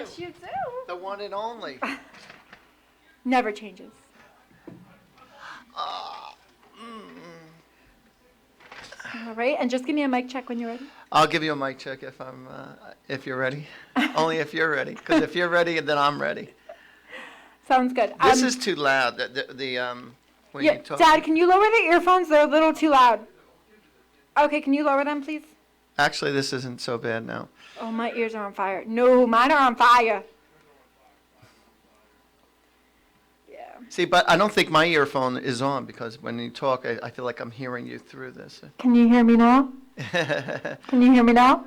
Yes, you do. The one and only. Never changes. All right, and just give me a mic check when you're ready. I'll give you a mic check if you're ready. Only if you're ready, because if you're ready, then I'm ready. Sounds good. This is too loud. When you talk. Dad, can you lower the earphones? They're a little too loud. Okay, can you lower them, please? Actually, this isn't so bad now. Oh, my ears are on fire. No, mine are on fire. Yeah. See, but I don't think my earphone is on because when you talk, I feel like I'm hearing you through this. Can you hear me now? Can you hear me now?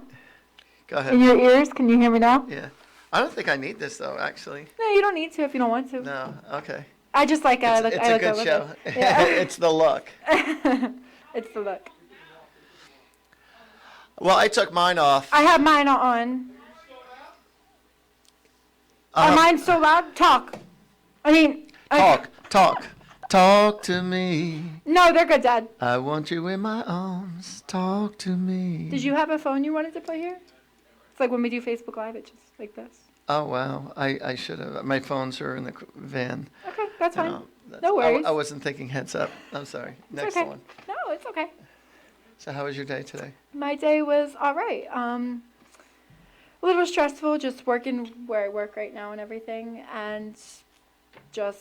Go ahead. In your ears, can you hear me now? Yeah. I don't think I need this, though, actually. No, you don't need to if you don't want to. No, okay. I just like It's a good show. Yeah. It's the look. It's the look. Well, I took mine off. I have mine on. Are mine so loud? Talk. Talk to me. No, they're good, Dad. I want you in my arms. Talk to me. Did you have a phone you wanted to play here? It's like when we do Facebook Live, it's just like this. Oh, wow. I should have. My phones are in the van. Okay, that's fine. No worries. I wasn't thinking heads up. I'm sorry. Next one. No, it's okay. So how was your day today? My day was all right. A little stressful, just working where I work right now and everything. And just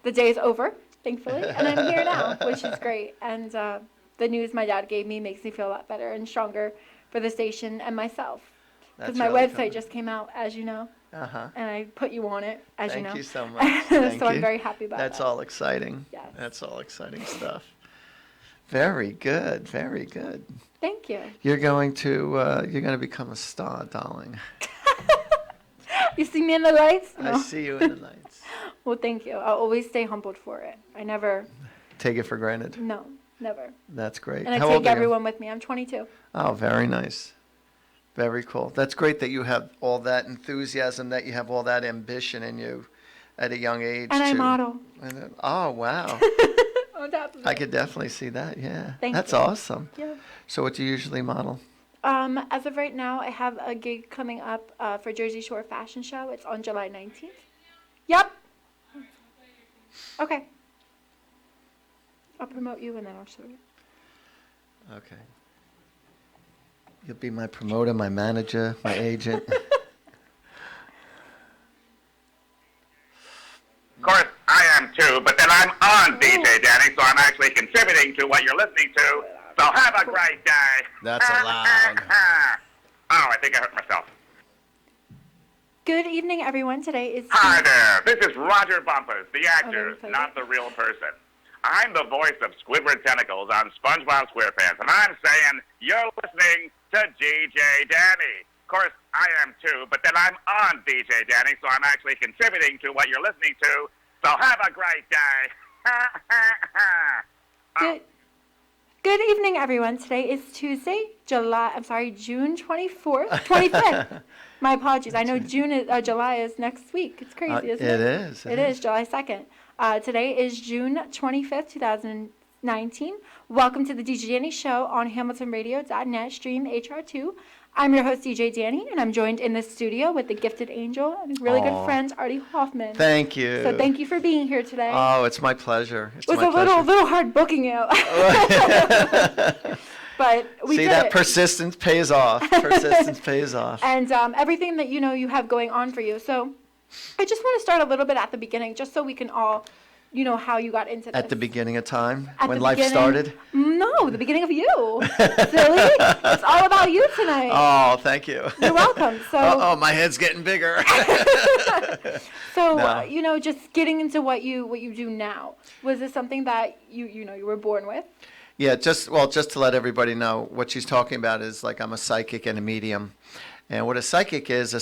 the day's over, thankfully. And I'm here now, which is great. And the news my dad gave me makes me feel a lot better and stronger for the station and myself. Because my website just came out, as you know. Uh-huh. And I put you on it, as you know. Thank you so much. Thank so you. I'm very happy about that. That's all exciting. Yes. That's all exciting stuff. Very good. Very good. Thank you. You're going to become a star, darling. You see me in the lights? No. I see you in the lights. Well, thank you. I'll always stay humbled for it. I never take it for granted. No, never. That's great. And I take everyone with me. I'm 22. Oh, very nice. Very cool. That's great that you have all that enthusiasm, that you have all that ambition in you at a young age. And I model. Oh, wow. On top of it. I could definitely see that, yeah. That's awesome. Yeah. So what do you usually model? As of right now, I have a gig coming up for Jersey Shore Fashion Show. It's on July 19th. Yep. Okay. I'll promote you and then I'll show you. Okay. You'll be my promoter, my manager, my agent. Of course, I am too, but then I'm on DJ Danny, so I'm actually contributing to what you're listening to. So have a great day. That's allowed. Oh, I think I hurt myself. Good evening, everyone. Today is... Hi there. This is Roger Bumpus, the actor, not the real person. I'm the voice of Squidward Tentacles on SpongeBob SquarePants, and I'm saying you're listening to DJ Danny. Of course, I am too, but then I'm on DJ Danny, so I'm actually contributing to what you're listening to. So have a great day. Good evening, everyone. Today is Tuesday, June 24th, 25th. My apologies. I know July is next week. It's crazy, isn't it? It is. It is July 2nd. Today is June 25th, 2019. Welcome to the DJ Danny Show on HamiltonRadio.net, stream HR2. I'm your host, DJ Danny, and I'm joined in the studio with the gifted angel and really good friend, Artie HOFFMAN. Thank you. So thank you for being here today. Oh, it's my pleasure. It was a little hard booking you. But we See, did that it. persistence pays off. Persistence pays off. And everything that you have going on for you. So I just want to start a little bit at the beginning, just so we can all, how you got into this. At the beginning of time, At when the life beginning- started? No, the beginning of you. Silly. It's all about you tonight. Oh, thank you. You're welcome. So, oh, my head's getting bigger. so No. just getting into what you do now. Was this something that you were born with? Yeah, just to let everybody know, what she's talking about is like I'm a psychic and a medium. And what a psychic is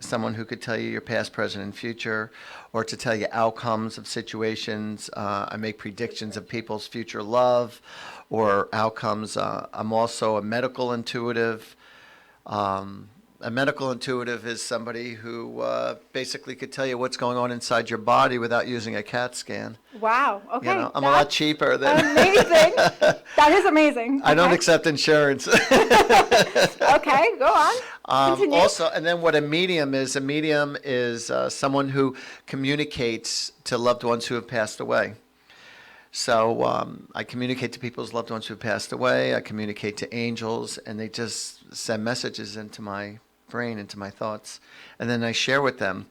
someone who could tell you your past, present, and future, or to tell you outcomes of situations. I make predictions of people's future love or outcomes. I'm also a medical intuitive. A medical intuitive is somebody who basically could tell you what's going on inside your body without using a CAT scan. Wow. Okay. You know, I'm a lot cheaper than. Amazing. That is amazing. I don't Okay. accept insurance. Okay, go on. Continue. Also, and then what a medium is someone who communicates to loved ones who have passed away. So I communicate to people's loved ones who have passed away. I communicate to angels, and they just send messages into my brain, into my thoughts, and then I share with them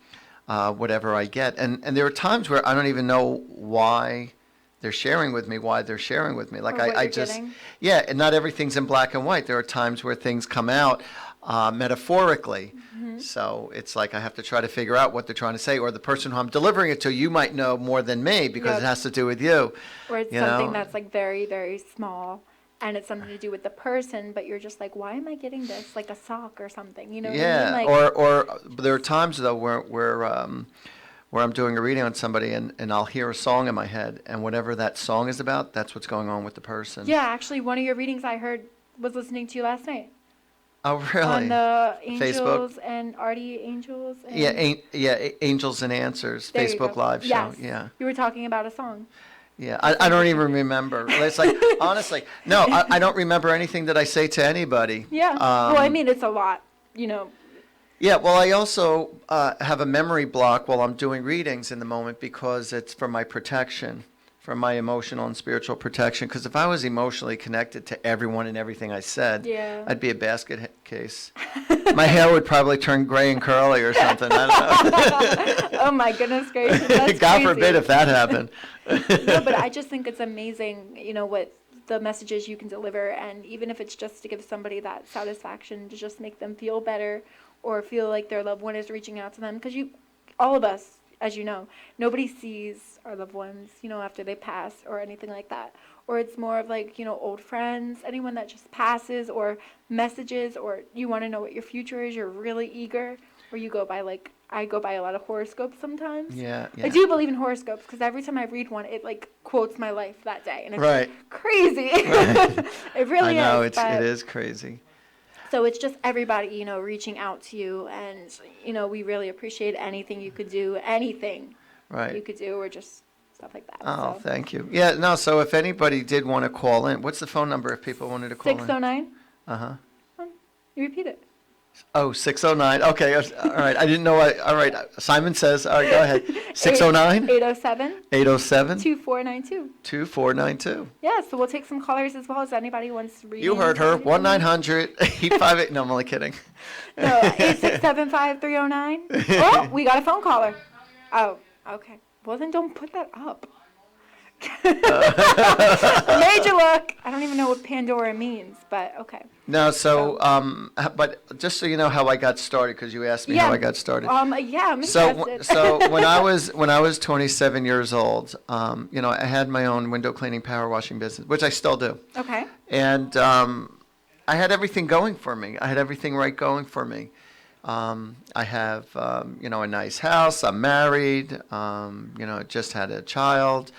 whatever I get. And there are times where I don't even know why they're sharing with me, Like Or what I you're just, getting. yeah, and not everything's in black and white. There are times where things come out metaphorically. So it's like I have to try to figure out what they're trying to say, or the person who I'm delivering it to, you might know more than me because Yep. it has to do with you. Or it's you something know? that's like very, very small, and it's something to do with the person, but you're just like, why am I getting this? Like a sock or something, you know what I Yeah, mean? Like, or there are times though where I'm doing a reading on somebody and I'll hear a song in my head, and whatever that song is about, that's what's going on with the person. yeah, actually, one of your readings I heard was listening to you last night. Oh, really? On the Facebook? Angels and Artie Angels. And Yeah, Angels and Answers There you Facebook go. Live show. Yes. Yeah. You were talking about a song. Yeah, I don't even remember. It's like, honestly, no, I don't remember anything that I say to anybody. Yeah. Well, I mean, it's a lot, you know. Yeah, well, I also have a memory block while I'm doing readings in the moment because it's for my protection, for my emotional and spiritual protection. Because if I was emotionally connected to everyone and everything I said, Yeah. I'd be a basket case. My hair would probably turn gray and curly or something. I don't know. Oh my goodness gracious. That's God crazy. forbid if that happened. No, but I just think it's amazing, you know, what the messages you can deliver, and even if it's just to give somebody that satisfaction to just make them feel better or feel like their loved one is reaching out to them, because all of us, as you know, nobody sees our loved ones, you know, after they pass or anything like that. Or it's more of like, you know, old friends, anyone that just passes, or messages, or you want to know what your future is, you're really eager, or you go by like, I go by a lot of horoscopes sometimes. Yeah. I do believe in horoscopes because every time I read one, it like quotes my life that day, and it's Right. crazy. Right. It really I know, is. it is crazy. So it's just everybody, you know, reaching out to you, and you know, we really appreciate anything you could do, anything you Right. could do, or just stuff like that. Oh, so. thank you. Yeah, no, so if anybody did want to call in, what's the phone number if people wanted to call in? 609. Uh-huh. You repeat it. Oh, 609. Okay, all right. I didn't know. All right, Simon says, all right, go ahead. 609 807 807 2492. 2492. Yeah, so we'll take some callers as well as anybody wants to read. You heard her. 1-900-858. No, I'm only kidding. No, 8675309. Oh, we got a phone caller. Oh, okay. Well, then don't put that up. Major look. I don't even know what Pandora means, but okay. No, so, but just so you know how I got started, because you asked me how I got started. Yeah, I'm So, interested. so when I was 27 years old, you know, I had my own window cleaning, power washing business, which I still do. Okay. And I had everything going for me. I had everything right going for me. I have, you know, a nice house. I'm married. You know, just had a child.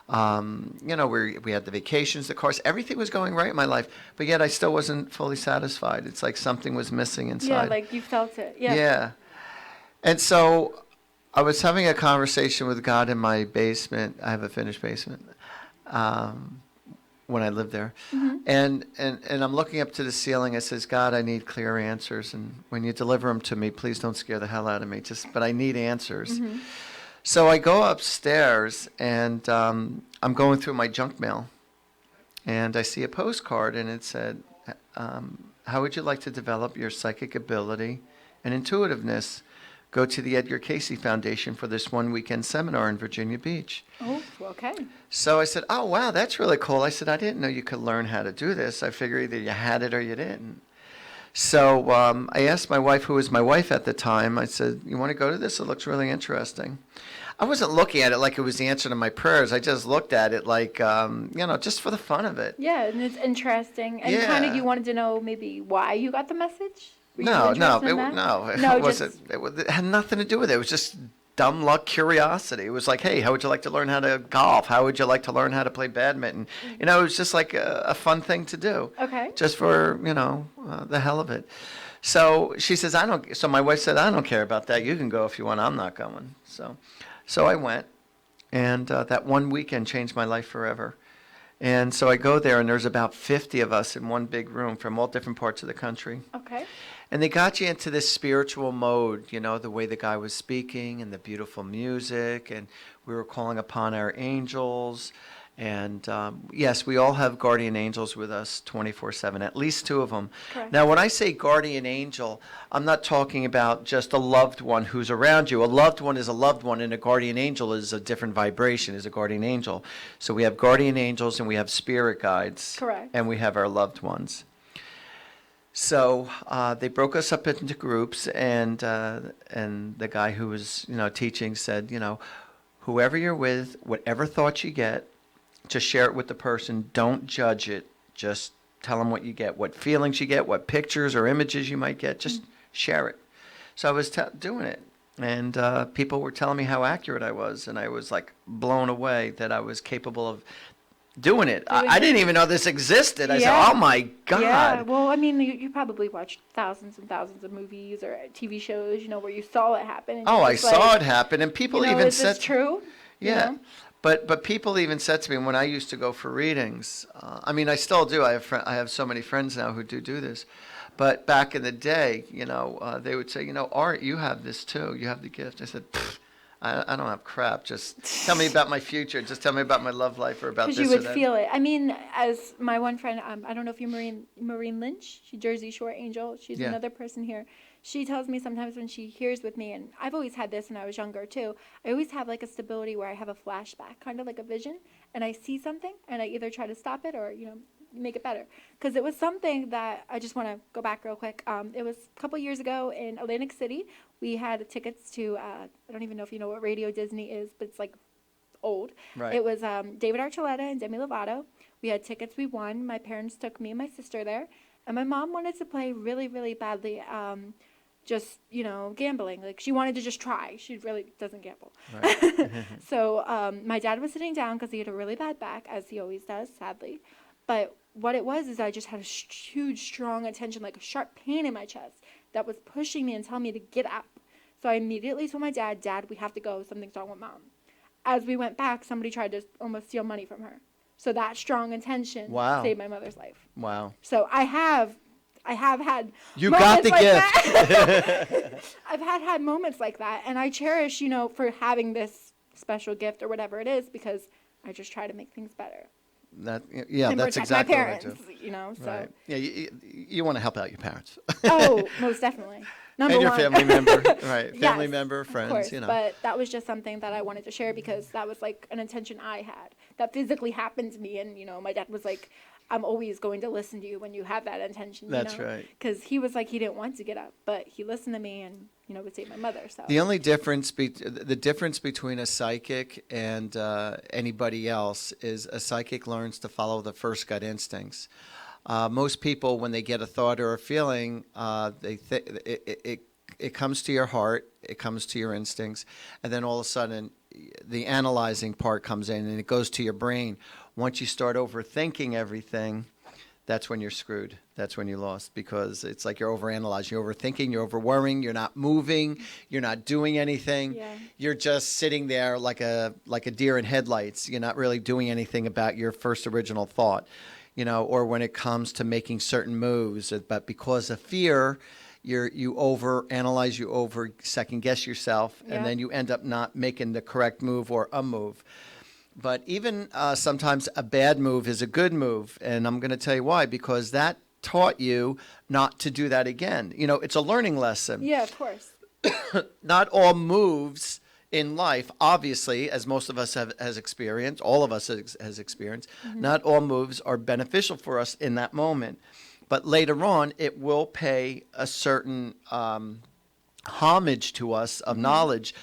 You know, we had the vacations, the cars. Everything was going right in my life, but yet I still wasn't fully satisfied. It's like something was missing inside. Yeah, like you felt it. Yeah. Yeah. And so I was having a conversation with God in my basement. I have a finished basement. When I lived there. Mm-hmm. And I'm looking up to the ceiling. I says, God, I need clear answers. And when you deliver them to me, please don't scare the hell out of me. But I need answers. Mm-hmm. So I go upstairs, and I'm going through my junk mail. And I see a postcard, and it said, how would you like to develop your psychic ability and intuitiveness? Go to the Edgar Casey Foundation for this one weekend seminar in Virginia Beach. Oh, okay. So I said, oh, wow, that's really cool. I said, I didn't know you could learn how to do this. I figured either you had it or you didn't. So I asked my wife, who was my wife at the time, I said, you want to go to this? It looks really interesting. I wasn't looking at it like it was the answer to my prayers. I just looked at it like, you know, just for the fun of it. Yeah, and it's interesting. And Yeah. kind of you wanted to know maybe why you got the message? Were you No, interested in that? it wasn't. It had nothing to do with it. It was just dumb luck curiosity. It was like, hey, how would you like to learn how to golf? How would you like to learn how to play badminton? You know, it was just like a fun thing to do. Okay. Just for, you know, the hell of it. So she says, I don't, so my wife said, I don't care about that. You can go if you want. I'm not going. So I went, and that one weekend changed my life forever. And so I go there, and there's about 50 of us in one big room from all different parts of the country. Okay. And they got you into this spiritual mode, you know, the way the guy was speaking and the beautiful music, and we were calling upon our angels. And yes, we all have guardian angels with us 24/7, at least 2 of them. Correct. Now, when I say guardian angel, I'm not talking about just a loved one who's around you. A loved one is a loved one, and a guardian angel is a different vibration, is a guardian angel. So we have guardian angels, and we have spirit guides. Correct. And we have our loved ones. So they broke us up into groups, and the guy who was, you know, teaching said, you know, whoever you're with, whatever thoughts you get, just share it with the person. Don't judge it. Just tell them what you get, what feelings you get, what pictures or images you might get. Just share it. So I was doing it, and people were telling me how accurate I was, and I was like blown away that I was capable of doing it. I didn't even know this existed. I said, oh my God. Yeah, well, I mean, you probably watched thousands and thousands of movies or TV shows, you know, where you saw it happen. And Oh, I like, saw it happen, and people you know, even is said, this true? yeah. You know? But people even said to me when I used to go for readings, I mean, I still do. I have so many friends now who do this. But back in the day, you know, they would say, you know, Art, you have this too. You have the gift. I said, I don't have crap. Just tell me about my future. Just tell me about my love life or about this or that. Because you would feel it. I mean, as my one friend, I don't know if you Maureen Lynch, she's Jersey Shore Angel. She's Yeah. another person here. She tells me sometimes when she hears with me, and I've always had this when I was younger too, I always have like a stability where I have a flashback, kind of like a vision, and I see something, and I either try to stop it or, you know, make it better. Because it was something that I just want to go back real quick. It was a couple years ago in Atlantic City. We had tickets to, I don't even know if you know what Radio Disney is, but it's like old. Right. It was David Archuleta and Demi Lovato. We had tickets. We won. My parents took me and my sister there. And my mom wanted to play really, really badly, just, you know, gambling. Like, she wanted to just try. She really doesn't gamble. Right. So my dad was sitting down because he had a really bad back, as he always does, sadly. But what it was is I just had a huge, strong attention, like a sharp pain in my chest that was pushing me and telling me to get up. So I immediately told my dad, Dad, we have to go. Something's wrong with Mom. As we went back, somebody tried to almost steal money from her. So that strong intention Wow. saved my mother's life. Wow. So I have had You got the moments like gift. that. I've had moments like that, and I cherish, you know, for having this special gift or whatever it is, because I just try to make things better. Yeah, And that's protect exactly my what I parents, do. you know. So Right. Yeah, you want to help out your parents. oh, most definitely. Number and your one. family member, right? Yes, Family member, friends, of course, you know. But that was just something that I wanted to share because that was like an intention I had that physically happened to me. And, you know, my dad was like, I'm always going to listen to you when you have that intention. That's right. Because he was like, he didn't want to get up, but he listened to me and, you know, would save my mother. So The only difference, the difference between a psychic and anybody else is a psychic learns to follow the first gut instincts. Most people, when they get a thought or a feeling, it comes to your heart, it comes to your instincts, and then all of a sudden the analyzing part comes in and it goes to your brain. Once you start overthinking everything, that's when you're screwed. That's when you lost, because it's like you're overanalyzing, you're overthinking, you're overworrying, you're not moving, you're not doing anything. Yeah. You're just sitting there like a deer in headlights. You're not really doing anything about your first original thought, you know, or when it comes to making certain moves. But because of fear, you overanalyze, you over second guess yourself, Yeah. and then you end up not making the correct move or a move. But even sometimes a bad move is a good move, and I'm going to tell you why, because that taught you not to do that again. You know, it's a learning lesson. yeah, of course. Not all moves in life, obviously, as most of us has experienced, all of us has experienced, not all moves are beneficial for us in that moment. But later on, it will pay a certain homage to us of knowledge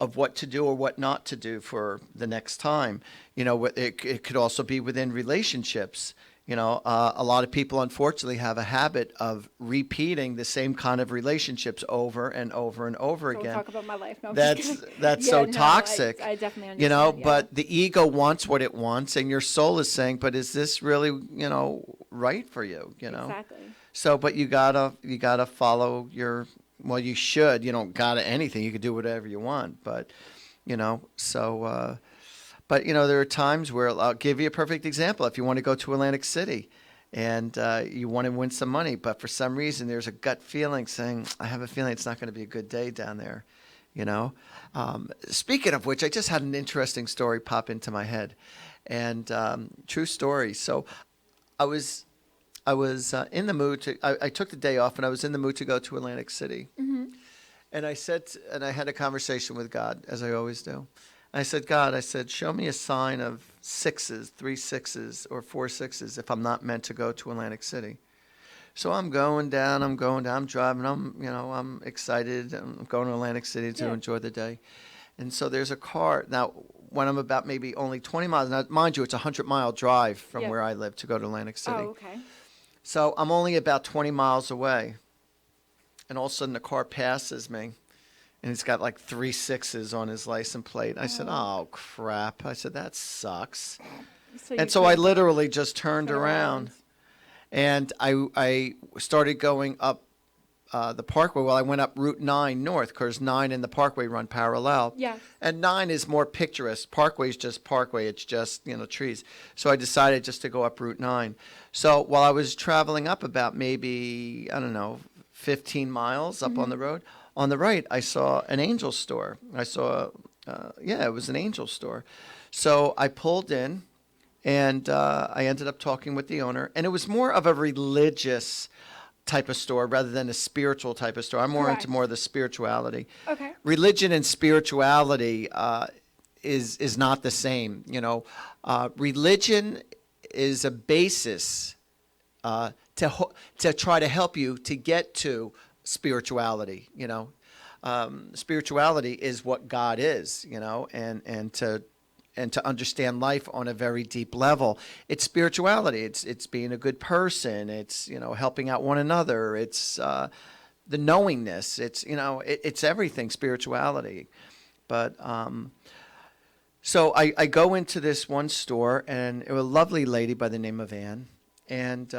of what to do or what not to do for the next time. You know, it could also be within relationships. You know, a lot of people, unfortunately, have a habit of repeating the same kind of relationships over and over and over Don't again. talk about my life. No, I'm just That's kidding. that's Yeah, so no, toxic. I definitely understand. You know, yeah. but the ego wants what it wants, and your soul is saying, "But is this really, you know, right for you?" You know. Exactly. So, but you gotta follow your. Well, you should. You don't gotta anything. You could do whatever you want, but so. But there are times where I'll give you a perfect example. If you want to go to Atlantic City, and you want to win some money, but for some reason there's a gut feeling saying, I have a feeling it's not going to be a good day down there. Speaking of which, I just had an interesting story pop into my head, and true story. So, I was in the mood to. I took the day off, and I was in the mood to go to Atlantic City. Mm-hmm. And I had a conversation with God, as I always do. I said, God, show me a sign of 6s, 3 6s, or 4 6s if I'm not meant to go to Atlantic City. So I'm going down, I'm driving, I'm excited. I'm going to Atlantic City to enjoy the day. And so there's a car. Now, when I'm about maybe only 20 miles, now mind you, it's a 100-mile drive from where I live to go to Atlantic City. Oh, okay. So I'm only about 20 miles away. And all of a sudden the car passes me. And he's got like 3 6s on his license plate. I said, oh, crap. I said, that sucks. So I literally just turned around. And I started going up the Parkway. Well, I went up Route 9 north because 9 and the Parkway run parallel. Yeah. And 9 is more picturesque. Parkway is just Parkway. It's just, trees. So I decided just to go up Route 9. So while I was traveling up about maybe, 15 miles up on the road, on the right, I saw an Angel store. I saw, it was an Angel store. So I pulled in, and I ended up talking with the owner. And it was more of a religious type of store rather than a spiritual type of store. I'm more into more of the spirituality. Okay. Religion and spirituality is not the same. Religion is a basis to try to help you to get to spirituality. Spirituality is what God is, and to understand life on a very deep level. It's spirituality. It's being a good person. It's helping out one another. It's the knowingness. It's everything, spirituality. But so I go into this one store, and it was a lovely lady by the name of Ann. And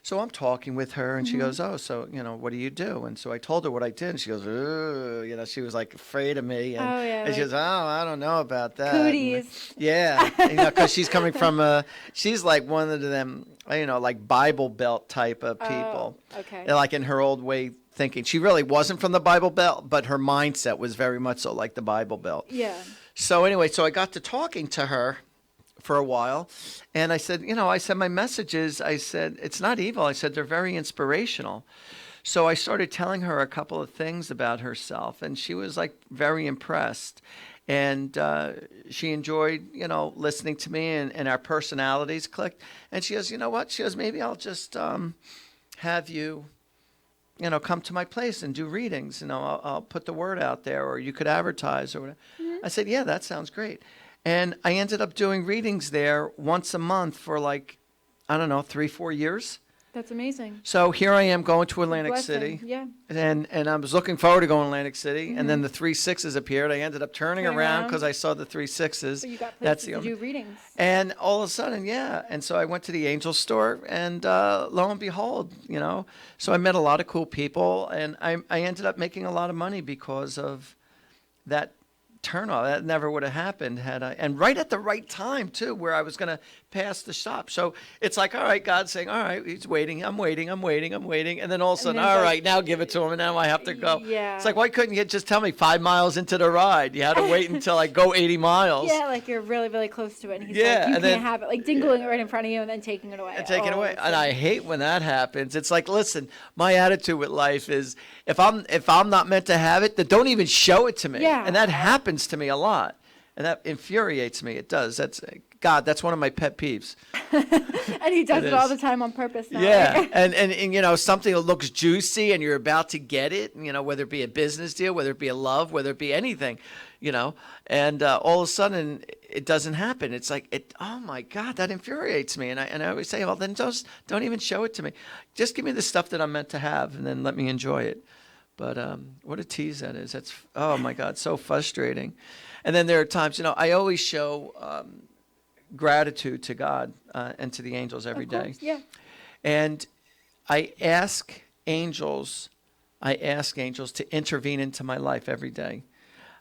so I'm talking with her, and she goes, oh, so, what do you do? And so I told her what I did, and she goes, ooh, she was like afraid of me. And she goes, oh, I don't know about that. Cooties. Yeah, because she's coming from she's like one of them, like Bible Belt type of people. Oh, okay. Like in her old way thinking. She really wasn't from the Bible Belt, but her mindset was very much so like the Bible Belt. Yeah. So anyway, so I got to talking to her for a while, and I said, my messages, I said, it's not evil. I said, they're very inspirational. So I started telling her a couple of things about herself, and she was like very impressed. And she enjoyed, listening to me, and our personalities clicked. And she goes, you know what? She goes, maybe I'll just have you, come to my place and do readings. I'll put the word out there, or you could advertise or whatever. Mm-hmm. I said, yeah, that sounds great. And I ended up doing readings there once a month for 3-4 years. That's amazing. So here I am going to Atlantic City. Yeah. And I was looking forward to going to Atlantic City. Mm-hmm. And then the 3 6s appeared. I ended up turning around because I saw the 3 6s. So you got places to do readings. And all of a sudden, And so I went to the Angel store, and lo and behold, So I met a lot of cool people, and I ended up making a lot of money because of that turn off. That never would have happened had I, and right at the right time too, where I was going to pass the shop. So it's like, all right, God's saying, all right, he's waiting, I'm waiting. And then all of a sudden, all right, now give it to him, and now I have to go. Yeah. It's like, why couldn't you just tell me 5 miles into the ride? You had to wait until I go 80 miles. Yeah, like you're really, really close to it. And he's like, you can't have it, like dingling it right in front of you and then taking it away. And taking it away. And I hate when that happens. It's like, listen, my attitude with life is, if I'm not meant to have it, then don't even show it to me. Yeah. And that happens to me a lot. And that infuriates me. It does. That's one of my pet peeves. And he does it all the time on purpose now. Yeah. Right? And something that looks juicy and you're about to get it, whether it be a business deal, whether it be a love, whether it be anything, and all of a sudden it doesn't happen. It's like, oh my God, that infuriates me. And I always say, well, then just don't even show it to me. Just give me the stuff that I'm meant to have, and then let me enjoy it. But what a tease that is. That's, oh my God, so frustrating. And then there are times, I always show gratitude to God and to the angels every day. Yeah. And I ask angels to intervene into my life every day.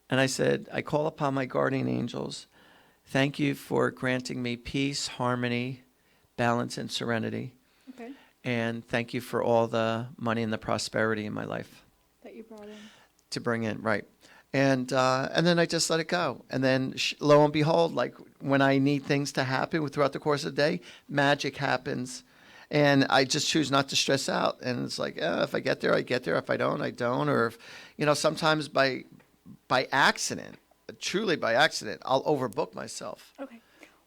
And I said, I call upon my guardian angels. Thank you for granting me peace, harmony, balance, and serenity. Okay. And thank you for all the money and the prosperity in my life. That you brought in. To bring in, right. And then I just let it go. And then lo and behold, like when I need things to happen throughout the course of the day, magic happens. And I just choose not to stress out. And it's like, if I get there, I get there. If I don't, I don't. Or if, sometimes by accident, truly by accident, I'll overbook myself. Okay.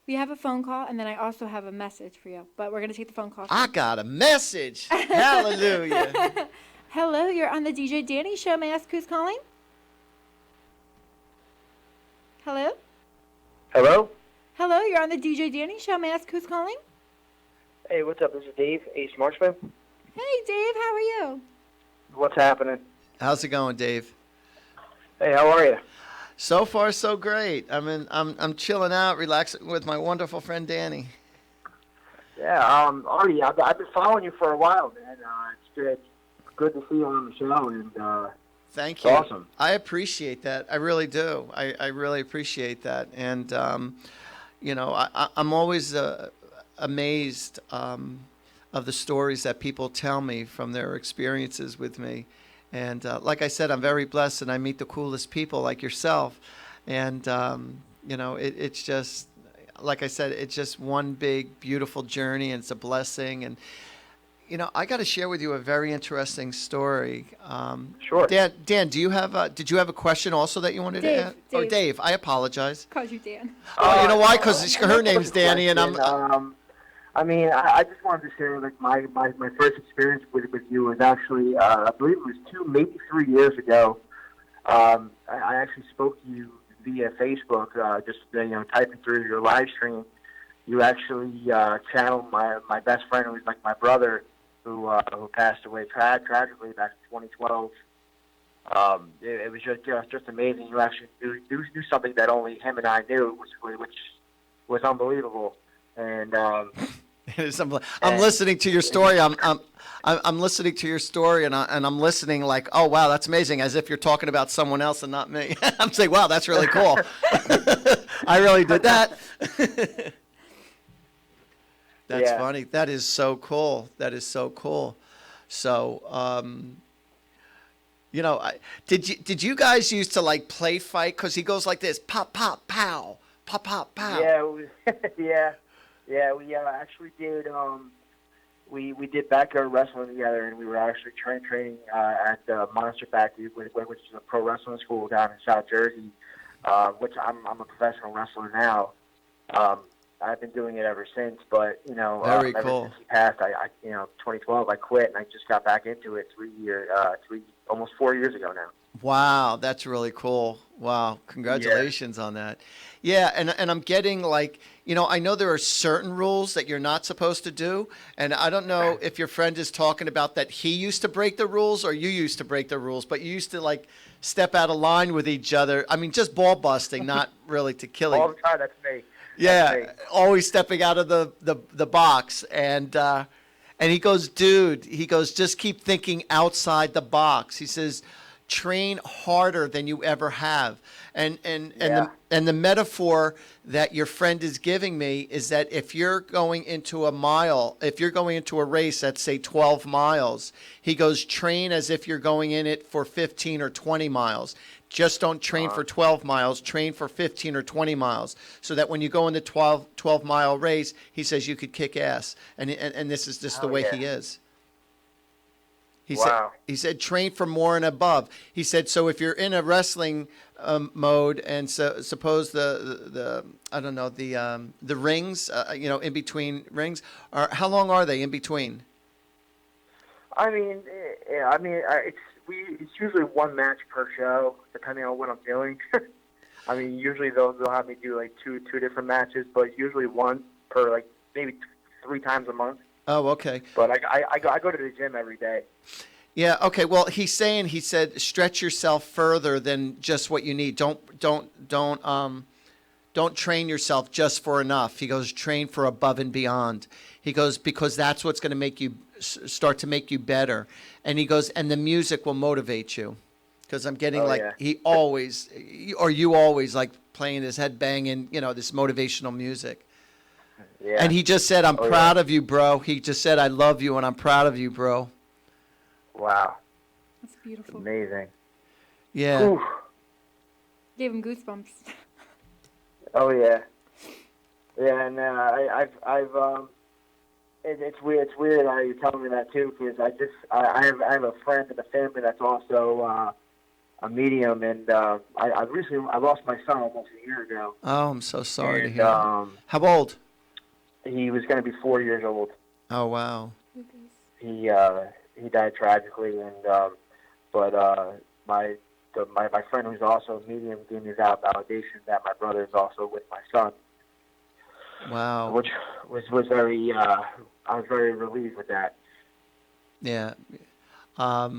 We have a phone call, and then I also have a message for you. But we're going to take the phone call. I got a message. Hallelujah. Hello, you're on the DJ Danny Show. May I ask who's calling? Hello? Hello? Hello, you're on the DJ Danny Show. May I ask who's calling? Hey, what's up? This is Dave, Ace Marksman. Hey, Dave, how are you? What's happening? How's it going, Dave? Hey, how are you? So far, so great. I'm chilling out, relaxing with my wonderful friend Danny. Yeah, Artie, I've been following you for a while, man. It's good to see you on the show, and thank you. Awesome. I appreciate that. I really do. I really appreciate that. And I'm always amazed of the stories that people tell me from their experiences with me. And like I said, I'm very blessed, and I meet the coolest people like yourself. And, it's just, like I said, it's just one big, beautiful journey, and it's a blessing. And, I got to share with you a very interesting story. Sure. Dan, did you have a question also that you wanted to ask? Dave. Oh, Dave, I apologize. Called you Dan. Oh, you know why? Because her name's Danny, and I'm... I just wanted to share, like, my first experience with you was actually, I believe it was 2, maybe 3 years ago. I actually spoke to you via Facebook, just, typing through your live stream. You actually channeled my best friend, who was like my brother, who passed away tragically back in 2012. It was just amazing. You actually do something that only him and I knew, which was unbelievable. And I'm listening to your story. I'm listening to your story, and I'm listening like, oh wow, that's amazing, as if you're talking about someone else and not me. I'm saying, wow, that's really cool. I really did that. That's funny. That is so cool. That is so cool. So, did you guys used to like play fight? Because he goes like this: pop, pop, pow, pop, pop, pow. Yeah, we actually did. We did backyard wrestling together, and we were actually training at the Monster Factory, which is a pro wrestling school down in South Jersey. Which I'm a professional wrestler now. I've been doing it ever since, but Very ever cool. since he passed, I 2012, I quit, and I just got back into it almost 4 years ago now. Wow, that's really cool. Wow, congratulations on that. Yeah, and I'm getting like, I know there are certain rules that you're not supposed to do, and I don't know if your friend is talking about that he used to break the rules or you used to break the rules, but you used to like step out of line with each other. I mean, just ball busting, not really to kill All the time, that's me. Yeah, always stepping out of the box. And he goes, dude, just keep thinking outside the box. He says, train harder than you ever have. And the metaphor that your friend is giving me is that if you're going into a race that's say 12 miles, he goes, train as if you're going in it for 15 or 20 miles. Just don't train for 12 miles, train for 15 or 20 miles, so that when you go in the 12-mile race, he says you could kick ass. And this is just the way he is. He said train for more and above. He said, so if you're in a wrestling mode, and so suppose the rings, in between rings, how long are they in between? It's usually one match per show, depending on what I'm doing. I mean, usually they'll have me do like two different matches, but usually one per like maybe 3 times a month. Oh, okay. But I go to the gym every day. Yeah. Okay. Well, he said stretch yourself further than just what you need. Don't don't train yourself just for enough. He goes, train for above and beyond. He goes, because that's what's going to make you start to make you better. And he goes, and the music will motivate you. Because I'm getting he always, or you always like playing his head banging, this motivational music. Yeah. And he just said, I'm proud of you, bro. He just said, I love you and I'm proud of you, bro. Wow. That's beautiful. Amazing. Yeah. Oof. Gave him goosebumps. Oh yeah. Yeah, and it's weird. It's weird how you're telling me that too, because I have a friend in the family that's also a medium, and I lost my son almost a year ago. Oh, I'm so sorry to And, hear that. How old? He was going to be 4 years old. Oh, wow. He died tragically, and my friend who's also a medium gave me that validation that my brother is also with my son. Wow. Which was very I was very relieved with that. Yeah. I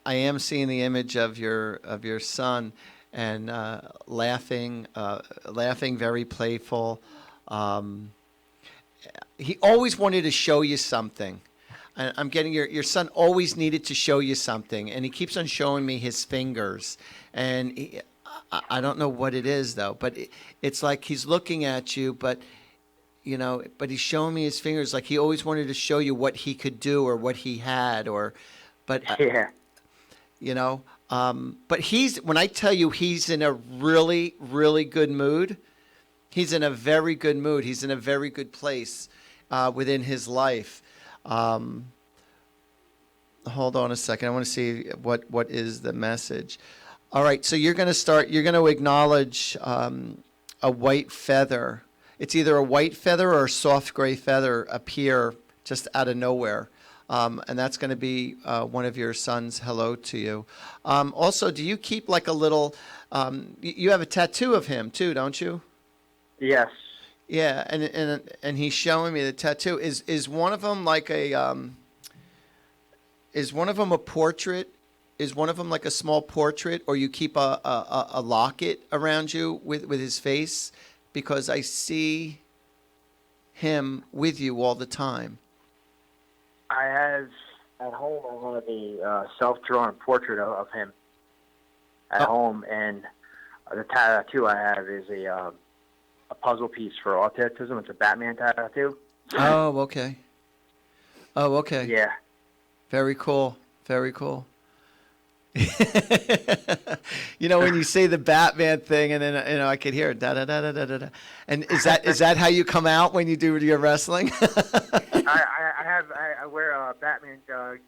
am seeing the image of your son, and laughing, very playful. He always wanted to show you something. I'm getting your son always needed to show you something, and he keeps on showing me his fingers, and I don't know what it is though, but it's like he's looking at you, but but he's showing me his fingers, like he always wanted to show you what he could do or what he had, but when I tell you he's in a really, really good mood, he's in a very good mood. He's in a very good place within his life. Hold on a second. I want to see what is the message. All right, so you're going to acknowledge a white feather. It's either a white feather or a soft gray feather appear just out of nowhere. And that's going to be one of your son's hello to you. Also, do you keep like a little, you have a tattoo of him too, don't you? Yes. Yeah, and he's showing me the tattoo. Is one of them like is one of them a portrait? Is one of them like a small portrait, or you keep a locket around you with his face? Because I see him with you all the time. I have at home. I have a self-drawn portrait of him at home, and the tattoo I have is a puzzle piece for autism. It's a Batman tattoo. Oh, okay. Oh, okay. Yeah. Very cool. Very cool. When you say the Batman thing, and then I could hear da da da da da da. And is that how you come out when you do your wrestling? I wear a Batman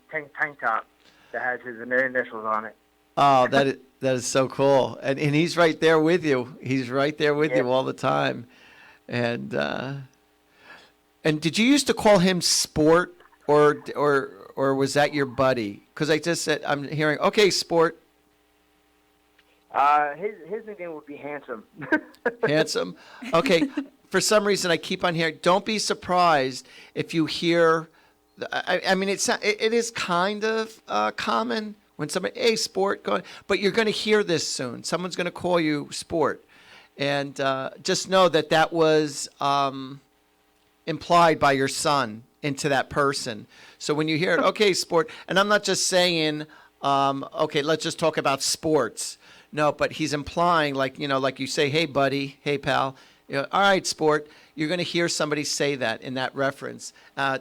tank top that has his initials on it. Oh, that is so cool. And he's right there with you. He's right there with you all the time. And did you used to call him Sport, or was that your buddy? Because I just said, I'm hearing, okay, Sport. His nickname would be Handsome. Handsome? Okay. For some reason, I keep on hearing, don't be surprised if you hear, I mean, it is kind of common when somebody, hey, Sport, go on. But you're going to hear this soon. Someone's going to call you Sport. And just know that was implied by your son into that person. So when you hear it, okay, Sport, and I'm not just saying, okay, let's just talk about sports. No, but he's implying, like you say, hey, buddy, hey, pal, all right, Sport. You're going to hear somebody say that in that reference.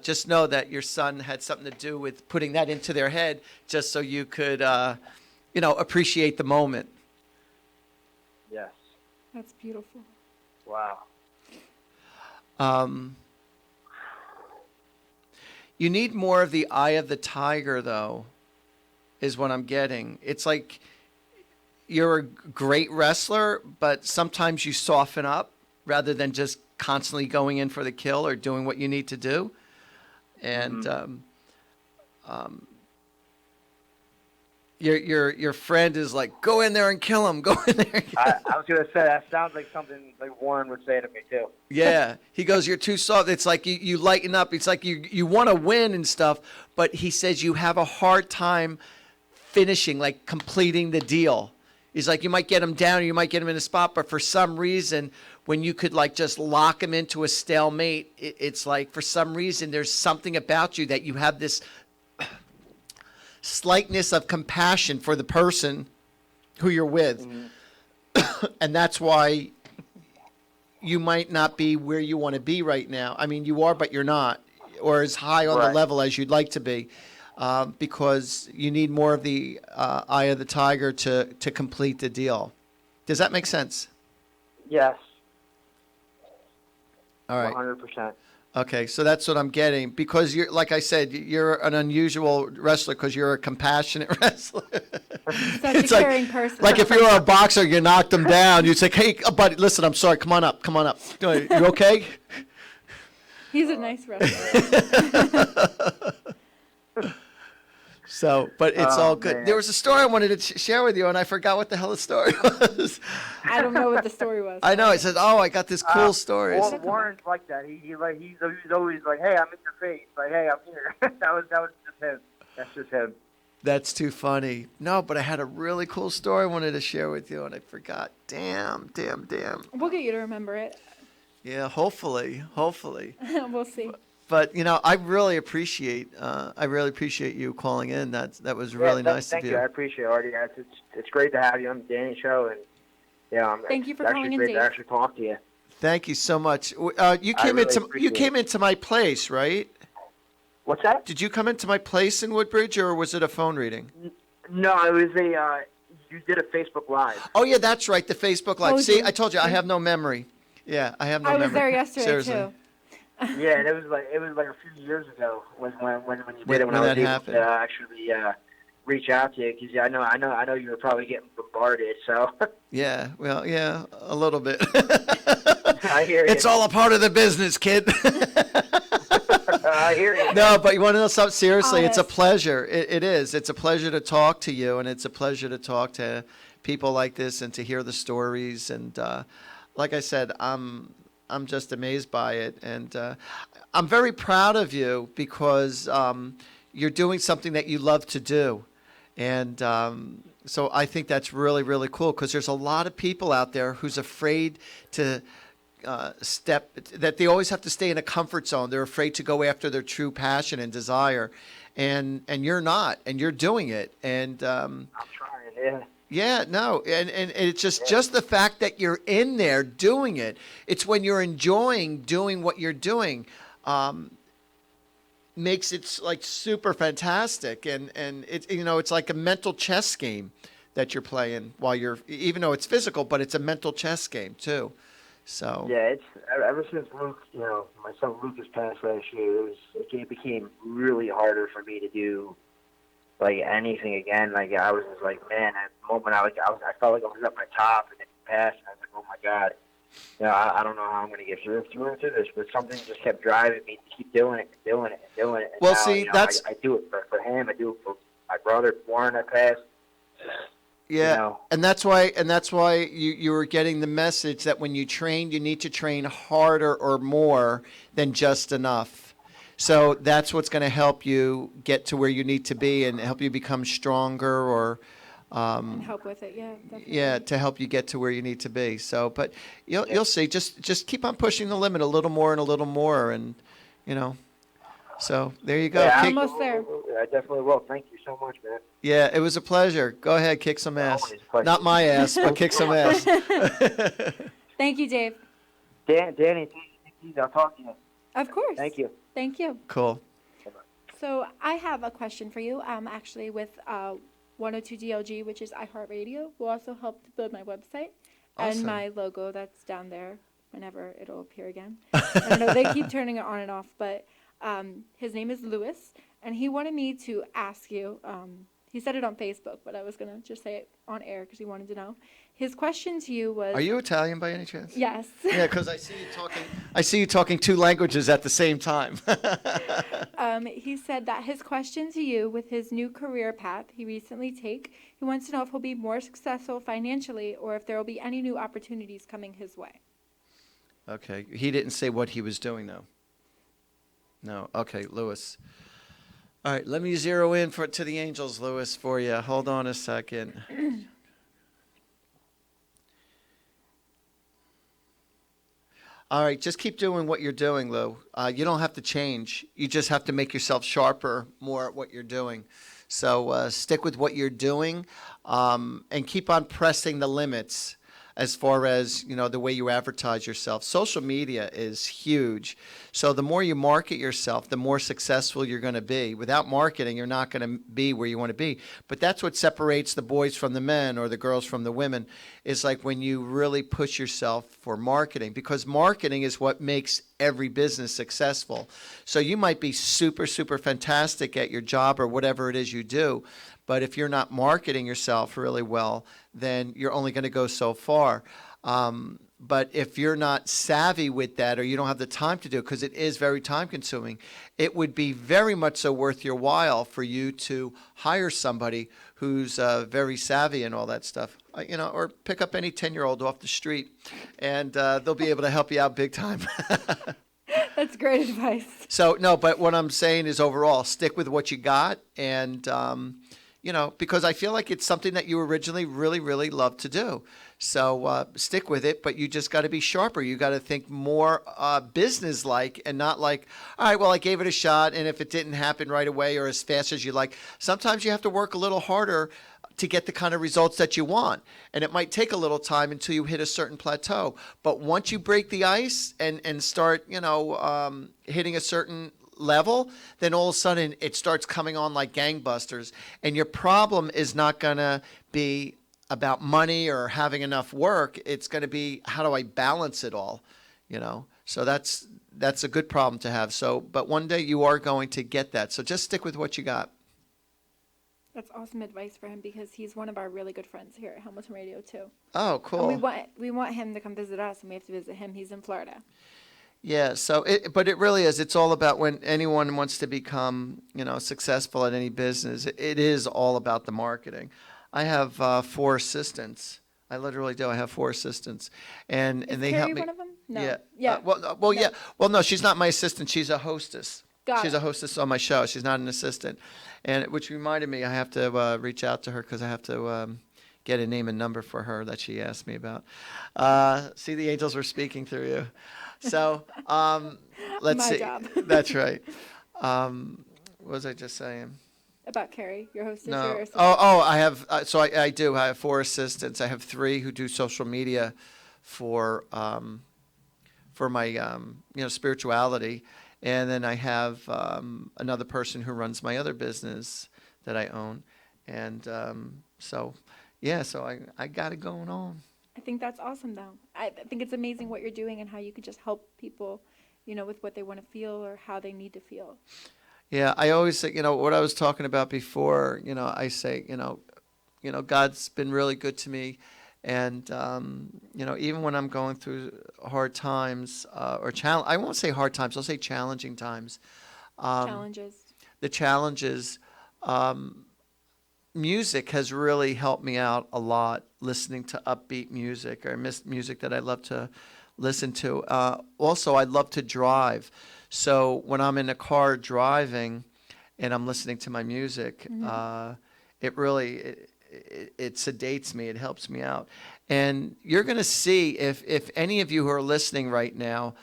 Just know that your son had something to do with putting that into their head, just so you could, appreciate the moment. Yes. That's beautiful. Wow. You need more of the eye of the tiger, though, is what I'm getting. It's like you're a great wrestler, but sometimes you soften up rather than just constantly going in for the kill or doing what you need to do. And your friend is like, go in there and kill him. Go in there. I was going to say, that sounds like something like Warren would say to me, too. Yeah. He goes, you're too soft. It's like you lighten up. It's like you want to win and stuff, but he says you have a hard time finishing, like completing the deal. He's like, you might get him down or you might get him in a spot, but for some reason, when you could like just lock him into a stalemate, it's like for some reason there's something about you that you have this slightness of compassion for the person who you're with. And that's why you might not be where you want to be right now. I mean, you are, but you're not, or as high on the level as you'd like to be. Because you need more of the eye of the tiger to complete the deal. Does that make sense? Yes. All right. 100%. Okay, so that's what I'm getting. Because you're, like I said, you're an unusual wrestler because you're a compassionate wrestler. Such a caring person. Like if you were a boxer, you knocked him down. You'd say, "Hey, buddy, listen, I'm sorry. Come on up. You okay?" He's a nice wrestler. So, but it's all good. Man. There was a story I wanted to share with you, and I forgot what the hell the story was. I don't know what the story was. I know. I said, "Oh, I got this cool story." Warren's like that. He's always like, "Hey, I'm in your face." Like, "Hey, I'm here." that was just him. That's just him. That's too funny. No, but I had a really cool story I wanted to share with you, and I forgot. Damn. We'll get you to remember it. Yeah, hopefully. We'll see. But I really appreciate you calling in. That was really nice of Thank you. you. I appreciate it, Artie. It's great to have you on the Danny Show, and Thank you for it's calling actually in, great Dave. to actually talk to you. Thank you so much. You really came appreciate into my place, right? What's that? Did you come into my place in Woodbridge, or was it a phone reading? No, it was you did a Facebook Live. Oh yeah, that's right, the Facebook Live. Oh, See, did- I told you I have no memory. Yeah, I have no I memory. was there yesterday Seriously. too. Yeah, and it was like a few years ago when you did it, when When I was that able happened. to actually reach out to you, because I know you were probably getting bombarded. So Yeah, well, yeah, a little bit. I hear you. It's all a part of the business, kid. I hear you. No, but you want to know something? Seriously, it's a Honest. pleasure. It is. It's a pleasure to talk to you, and it's a pleasure to talk to people like this and to hear the stories. And like I said, I'm just amazed by it, and I'm very proud of you because you're doing something that you love to do, and so I think that's really, really cool because there's a lot of people out there who's afraid to that they always have to stay in a comfort zone. They're afraid to go after their true passion and desire, and you're not, and you're doing it, and I'm trying. Yeah. yeah, no, and it's just the fact that you're in there doing it. It's when you're enjoying doing what you're doing, makes it like super fantastic, and it's it's like a mental chess game that you're playing while you're, even though it's physical, but it's a mental chess game too. So Yeah, it's ever since Luke, my son Lucas passed last year. It became really harder for me to do like anything again. Like I was just like, man, at the moment I felt like I was at my top, and it passed, and I was like, oh my god, I don't know how I'm going to get through this, but something just kept driving me to keep doing it. And Well, now, see, that's I do it for him. I do it for my brother Warren that passed. yeah, and that's why you were getting the message that when you train, you need to train harder or more than just enough. So that's what's going to help you get to where you need to be and help you become stronger, or And help with it, yeah. Definitely. yeah, to help you get to where you need to be. So, but you'll see. Just keep on pushing the limit a little more, and So there you go. Yeah, Kick- Almost there. I definitely will. Thank you so much, man. yeah, it was a pleasure. Go ahead, kick some ass. Always a pleasure. Not my ass, but kick some ass. Thank you, Dave. Danny, take it easy. I'll talk to you. Of course. Thank you. Thank you. Cool. So I have a question for you. Actually, with 102 DLG, which is iHeartRadio, will also help to build my website Awesome. and my logo that's down there whenever it'll appear again. I know they keep turning it on and off, but his name is Lewis, and he wanted me to ask you. He said it on Facebook, but I was gonna just say it on air because he wanted to know. His question to you was. Are you Italian by any chance? Yes. Yeah, because I see you talking. I see you talking two languages at the same time. He said that his question to you with his new career path he recently he wants to know if he'll be more successful financially or if there will be any new opportunities coming his way. Okay, he didn't say what he was doing though. No. Okay, Lewis. All right, let me zero in to the Angels, Lewis, for you. Hold on a second. All right, just keep doing what you're doing, Lou. You don't have to change. You just have to make yourself sharper more at what you're doing. So stick with what you're doing, and keep on pressing the limits as far as, the way you advertise yourself. Social media is huge. So the more you market yourself, the more successful you're going to be. Without marketing, you're not going to be where you want to be. But that's what separates the boys from the men or the girls from the women, is like when you really push yourself for marketing, because marketing is what makes every business successful. So you might be super, super fantastic at your job or whatever it is you do, but if you're not marketing yourself really well, then you're only going to go so far. But if you're not savvy with that, or you don't have the time to do it, because it is very time consuming, it would be very much so worth your while for you to hire somebody who's very savvy and all that stuff, or pick up any 10-year-old off the street, and they'll be able to help you out big time. That's great advice. So, no, but what I'm saying is overall, stick with what you got, and, because I feel like it's something that you originally really, really loved to do. So stick with it, but you just got to be sharper. You got to think more business-like, and not like, all right, well, I gave it a shot, and if it didn't happen right away or as fast as you like, sometimes you have to work a little harder to get the kind of results that you want. And it might take a little time until you hit a certain plateau. But once you break the ice and start, hitting a certain level, then all of a sudden it starts coming on like gangbusters. And your problem is not going to be about money or having enough work. It's going to be, how do I balance it all? So that's a good problem to have. So, but one day you are going to get that. So just stick with what you got. That's awesome advice for him, because he's one of our really good friends here at Hamilton Radio too. Oh, cool. And we want him to come visit us, and we have to visit him. He's in Florida. Yeah, but it really is. It's all about, when anyone wants to become, successful at any business, it is all about the marketing. I have 4 assistants. I literally do. I have 4 assistants, and they Carrie help me. one of them? No. Yeah. Yeah. Well, yeah. Well, no, she's not my assistant. She's a hostess. She's Got a it. hostess on my show. She's not an assistant, and which reminded me, I have to reach out to her, because I have to get a name and number for her that she asked me about. See, the angels were speaking through you. So let's My see. job. That's right. What was I just saying? About Carrie, your hostess. No. Or assistant? I have. So I do. I have 4 assistants. I have 3 who do social media for my spirituality, and then I have another person who runs my other business that I own, and so I got it going on. I think that's awesome, though. I think it's amazing what you're doing and how you could just help people, with what they want to feel or how they need to feel. Yeah, I always say, what I was talking about before, I say, God's been really good to me. And, even when I'm going through hard times, I won't say hard times, I'll say challenging times. Challenges. The challenges, music has really helped me out a lot, listening to upbeat music or music that I love to listen to. Also, I love to drive. So when I'm in a car driving and I'm listening to my music, it really it sedates me. It helps me out. And you're going to see, if any of you who are listening right now,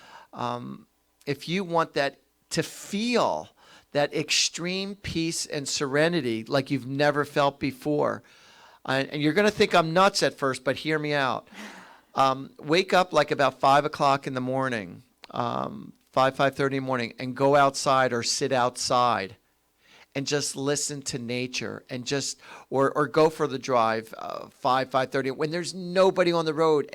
if you want that to feel that extreme peace and serenity like you've never felt before, and you're going to think I'm nuts at first, but hear me out. Wake up like about 5 o'clock in the morning, 5:30 in the morning, and go outside or sit outside and just listen to nature, and just or go for the drive 5:30 when there's nobody on the road,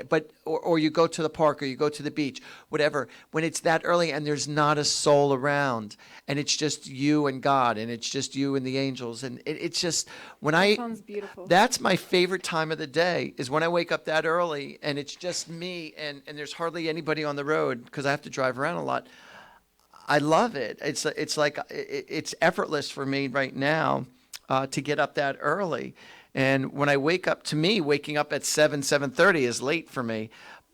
or you go to the park or you go to the beach, whatever, when it's that early and there's not a soul around, and it's just you and God, and it's just you and the angels, and it's just Sounds beautiful. That's my favorite time of the day, is when I wake up that early and it's just me, and there's hardly anybody on the road because I have to drive around a lot. I love it. It's like it's effortless for me right now to get up that early. And when I wake up, to me, waking up at 7:30 is late for me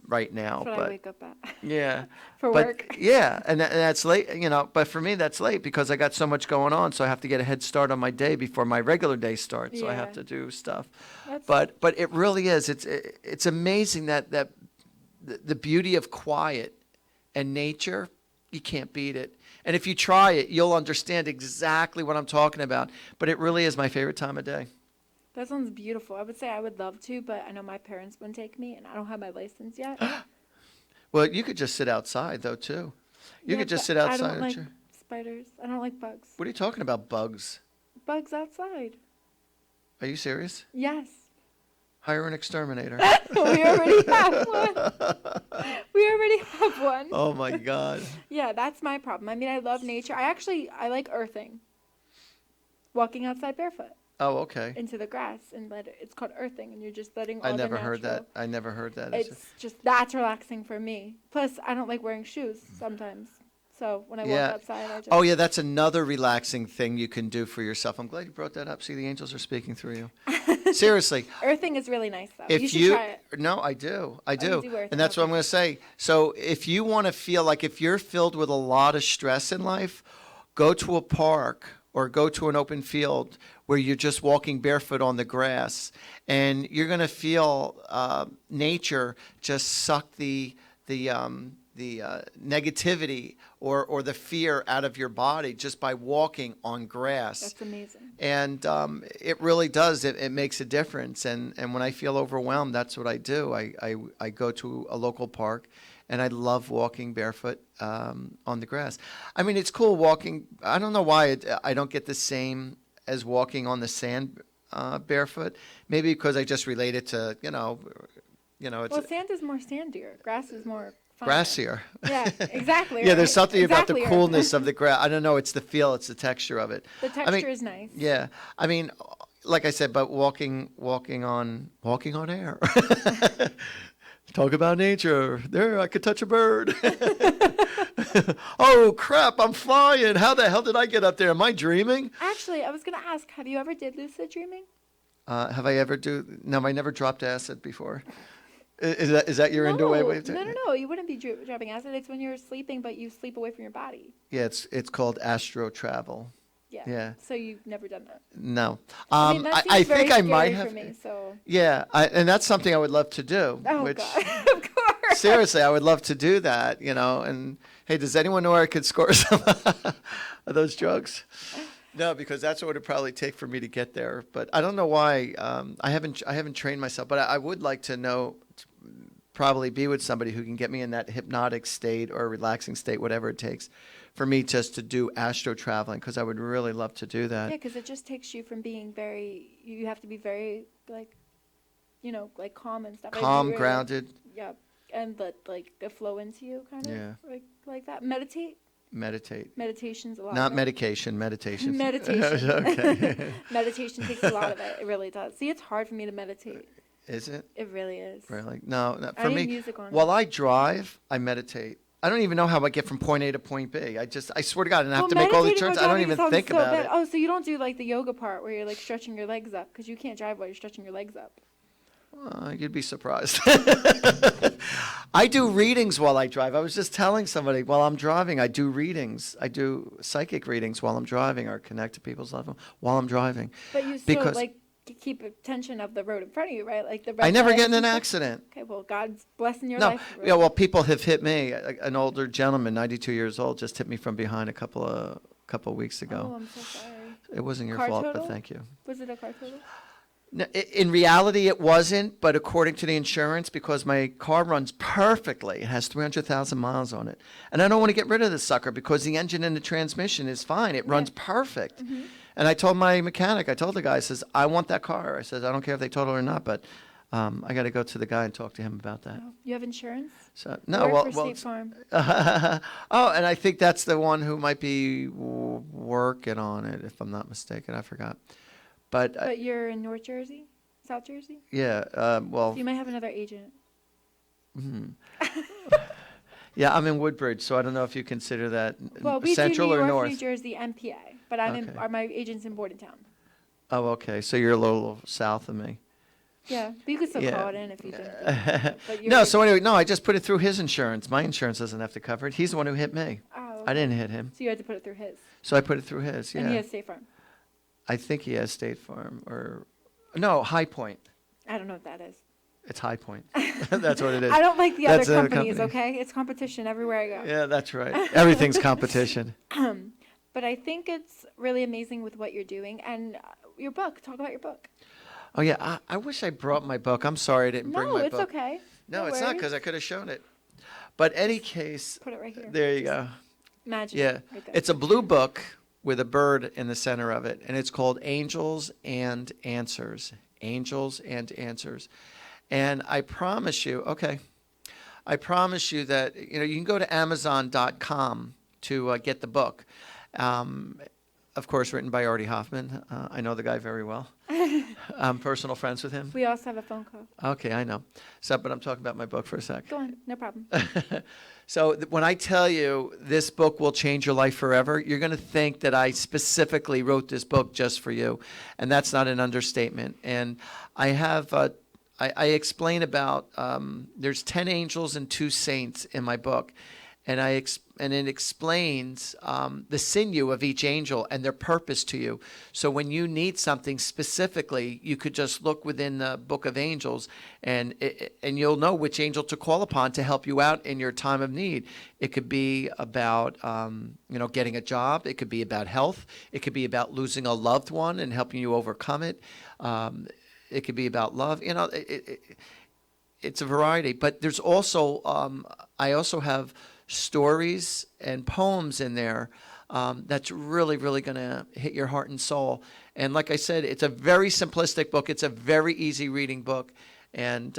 right now. That's what I wake up at. Yeah. For but, work. Yeah, and that's late, but for me that's late because I got so much going on, so I have to get a head start on my day before my regular day starts. So I have Yeah. to do stuff. That's- But it really is. It's amazing that the beauty of quiet and nature, you can't beat it. And if you try it, you'll understand exactly what I'm talking about. But it really is my favorite time of day. That sounds beautiful. I would say I would love to, but I know my parents wouldn't take me, and I don't have my license yet. Well, you could just sit outside, though, too. You Yeah, could just but sit outside. I don't like spiders. I don't like bugs. What are you talking about, bugs? Bugs outside. Are you serious? Yes. Hire an exterminator. We already have one. We already have one. Oh, my God. Yeah, that's my problem. I mean, I love nature. I like earthing. Walking outside barefoot Oh, okay. into the grass, and it's called earthing, and you're just letting all I the never heard natural- that. I never heard that. That's relaxing for me. Plus, I don't like wearing shoes sometimes. So when I Yeah. walk outside, I just... Oh, yeah, that's another relaxing thing you can do for yourself. I'm glad you brought that up. See, the angels are speaking through you. Seriously. Earthing is really nice, though. If You should try it. No, I do. I you do. do earthing, And that's what I'm okay. going to say. So if you want to feel like if you're filled with a lot of stress in life, go to a park or go to an open field where you're just walking barefoot on the grass, and you're going to feel nature just suck the negativity or the fear out of your body just by walking on grass. That's amazing. And it really does. It makes a difference. And when I feel overwhelmed, that's what I do. I go to a local park, and I love walking barefoot on the grass. I mean, it's cool walking. I don't know why I don't get the same as walking on the sand barefoot. Maybe because I just relate it to, it's Well, sand is more sandier. Grass is more fun. grassier. Yeah, exactly. Yeah, there's right. something about the Exactly right. coolness of the grass. I don't know. It's the feel. It's the texture of it. The texture is nice. Yeah, I mean, like I said, but walking on air. Talk about nature. There, I could touch a bird. Oh crap! I'm flying. How the hell did I get up there? Am I dreaming? Actually, I was going to ask, have you ever did lucid dreaming? Have I ever No, I never dropped acid before. Is that your way of doing it? No. You wouldn't be dropping acid. It's when you're sleeping, but you sleep away from your body. Yeah, it's called astro travel. Yeah. Yeah. So you've never done that. No. I mean, that I seems very think I might scary have. for me, so. Yeah, and that's something I would love to do. Oh, which, God. Of course. seriously, I would love to do that, And hey, does anyone know where I could score some of those drugs? No, because that's what it would probably take for me to get there. But I don't know why. I haven't trained myself, but I would like to know. Probably be with somebody who can get me in that hypnotic state or relaxing state, whatever it takes, for me just to do astro traveling, because I would really love to do that. Yeah, because it just takes you from being you have to be very, like calm and stuff. Calm, Really, grounded. Yeah, and let, the flow into you, kind of. Yeah. Like that. Meditate. Meditate. Meditation's a lot. Not of it. medication, meditation. Meditation. Okay. Meditation takes a lot of it. It really does. See, it's hard for me to meditate. Is it? It really is. Really? No, I for need me, music on. while I drive, I meditate. I don't even know how I get from point A to point B. I swear to God, and I have to make all the turns. I don't even think about it. Oh, so you don't do the yoga part where you're stretching your legs up, because you can't drive while you're stretching your legs up. You'd be surprised. I do readings while I drive. I was just telling somebody while I'm driving, I do readings. I do psychic readings while I'm driving, or connect to people's life while I'm driving. But you still keep attention of the road in front of you, right? Like the red I never lights get in and an stuff? accident. Okay, well, God's blessing your No, life. yeah. Well, people have hit me. An older gentleman, 92 years old, just hit me from behind a couple of weeks ago. Oh, I'm so sorry. It wasn't your Car fault, total? but thank you. Was it a car total? No, in reality, it wasn't, but according to the insurance, because my car runs perfectly, it has 300,000 miles on it, and I don't want to get rid of the sucker because the engine and the transmission is fine. It runs perfect. Mm-hmm. And I told my mechanic, I told the guy, I says, I want that car. I says, I don't care if they total it or not, but I got to go to the guy and talk to him about that. Oh, you have insurance? So I work for State Farm. Oh, and I think that's the one who might be working on it, if I'm not mistaken. I forgot. But you're in North Jersey? South Jersey? Yeah, well. So you might have another agent. Yeah, I'm in Woodbridge, so I don't know if you consider that Well, we central do New or York, north. New Jersey, and PA. But Okay. my agent's in Bordentown. Oh, okay. So you're a little south of me. Yeah, but you could still Yeah. call it in if you didn't. But you're No, so anyway, no, I just put it through his insurance. My insurance doesn't have to cover it. He's the one who hit me. Oh, I didn't hit him. So you had to put it through his. So I put it through his, yeah. And he has State Farm. I think he has State Farm or no, High Point. I don't know what that is. It's High Point. That's what it is. I don't like the other That's a companies, company. okay? It's competition everywhere I go. Yeah, that's right. Everything's competition. But I think it's really amazing with what you're doing. And your book, talk about your book. Oh, yeah. I wish I brought my book. I'm sorry I didn't bring No, my it's book. okay. No, it's not, worries. because I could have shown it. But any case, Put it right here. there you go. Magic. Yeah. Right there. It's a blue book with a bird in the center of it, and it's called Angels and Answers. Angels and Answers. And I promise you that, you can go to Amazon.com to get the book. Of course, written by Artie HOFFMAN. I know the guy very well. I'm personal friends with him. We also have a phone call. Okay, I know. So, but I'm talking about my book for a sec. Go on, no problem. So when I tell you this book will change your life forever, you're going to think that I specifically wrote this book just for you. And that's not an understatement. And I have, I explain about, there's 10 angels and 2 saints in my book. And and it explains the sinew of each angel and their purpose to you. So when you need something specifically, you could just look within the book of angels, and you'll know which angel to call upon to help you out in your time of need. It could be about getting a job. It could be about health. It could be about losing a loved one and helping you overcome it. It could be about love. It's a variety. But there's also I also have stories and poems in there that's really, really going to hit your heart and soul. And like I said, it's a very simplistic book. It's a very easy reading book, and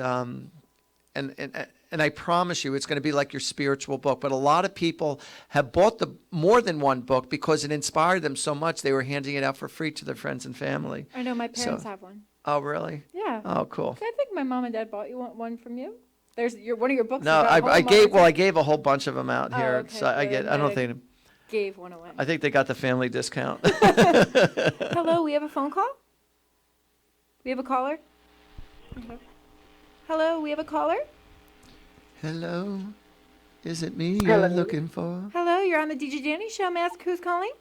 I promise you, it's going to be like your spiritual book. But a lot of people have bought more than one book because it inspired them so much. They were handing it out for free to their friends and family. I know my parents have one. Oh, really? Yeah. Oh, cool. I think my mom and dad bought you one from you. There's one of your books. No, is about I home gave already. I gave a whole bunch of them out Oh, here. okay, So I good. don't think. Gave one away. I think they got the family discount. Hello, we have a phone call? We have a caller? Okay. Hello, we have a caller? Hello, is it me Hello. you're looking for? Hello, you're on the DJ Danny Show. May I ask who's calling?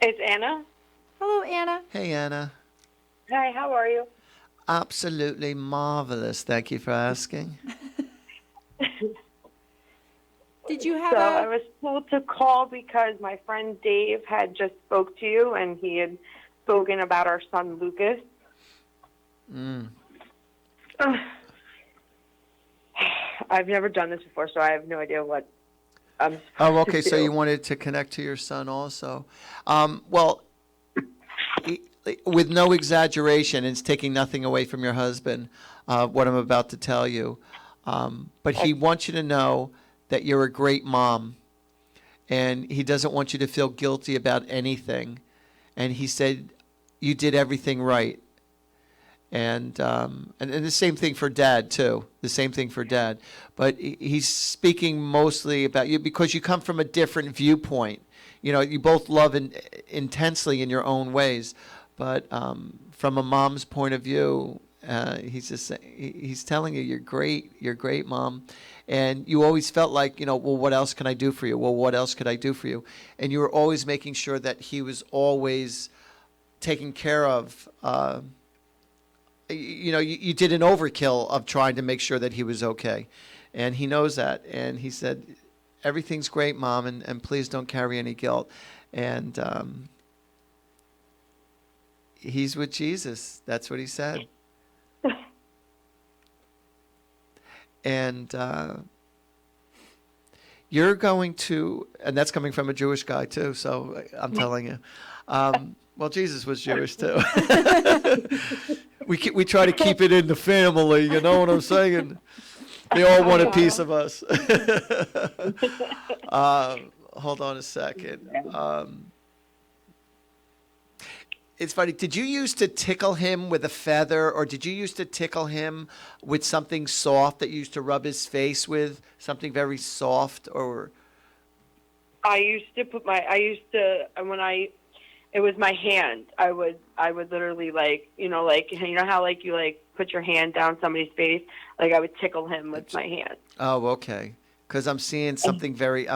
It's Anna. Hello, Anna. Hey, Anna. Hi, how are you? Absolutely marvelous. Thank you for asking. Did you have So I was told to call because my friend Dave had just spoke to you, and he had spoken about our son Lucas. I've never done this before, so I have no idea what I'm supposed Oh, okay. to So do. you wanted to connect to your son also. Well, with no exaggeration, it's taking nothing away from your husband, what I'm about to tell you. But he wants you to know that you're a great mom, and he doesn't want you to feel guilty about anything. And he said you did everything right. And the same thing for Dad too. The same thing for Dad. But he's speaking mostly about you because you come from a different viewpoint. You both love intensely in your own ways. But from a mom's point of view, he's telling you you're great. You're great, Mom. And you always felt like, well, what else can I do for you? Well, what else could I do for you? And you were always making sure that he was always taken care of. You did an overkill of trying to make sure that he was okay. And he knows that. And he said, everything's great, Mom, and please don't carry any guilt. And he's with Jesus. That's what he said. And you're going to, and that's coming from a Jewish guy too, so I'm telling you. Well, Jesus was Jewish too. We try to keep it in the family, you know what I'm saying? They all want a piece of us. Hold on a second. It's funny. Did you used to tickle him with a feather, or did you used to tickle him with something soft that you used to rub his face with, something very soft, or? It was my hand. I would literally you know how you put your hand down somebody's face, I would tickle him with my hand. Oh, okay. Because I'm seeing something very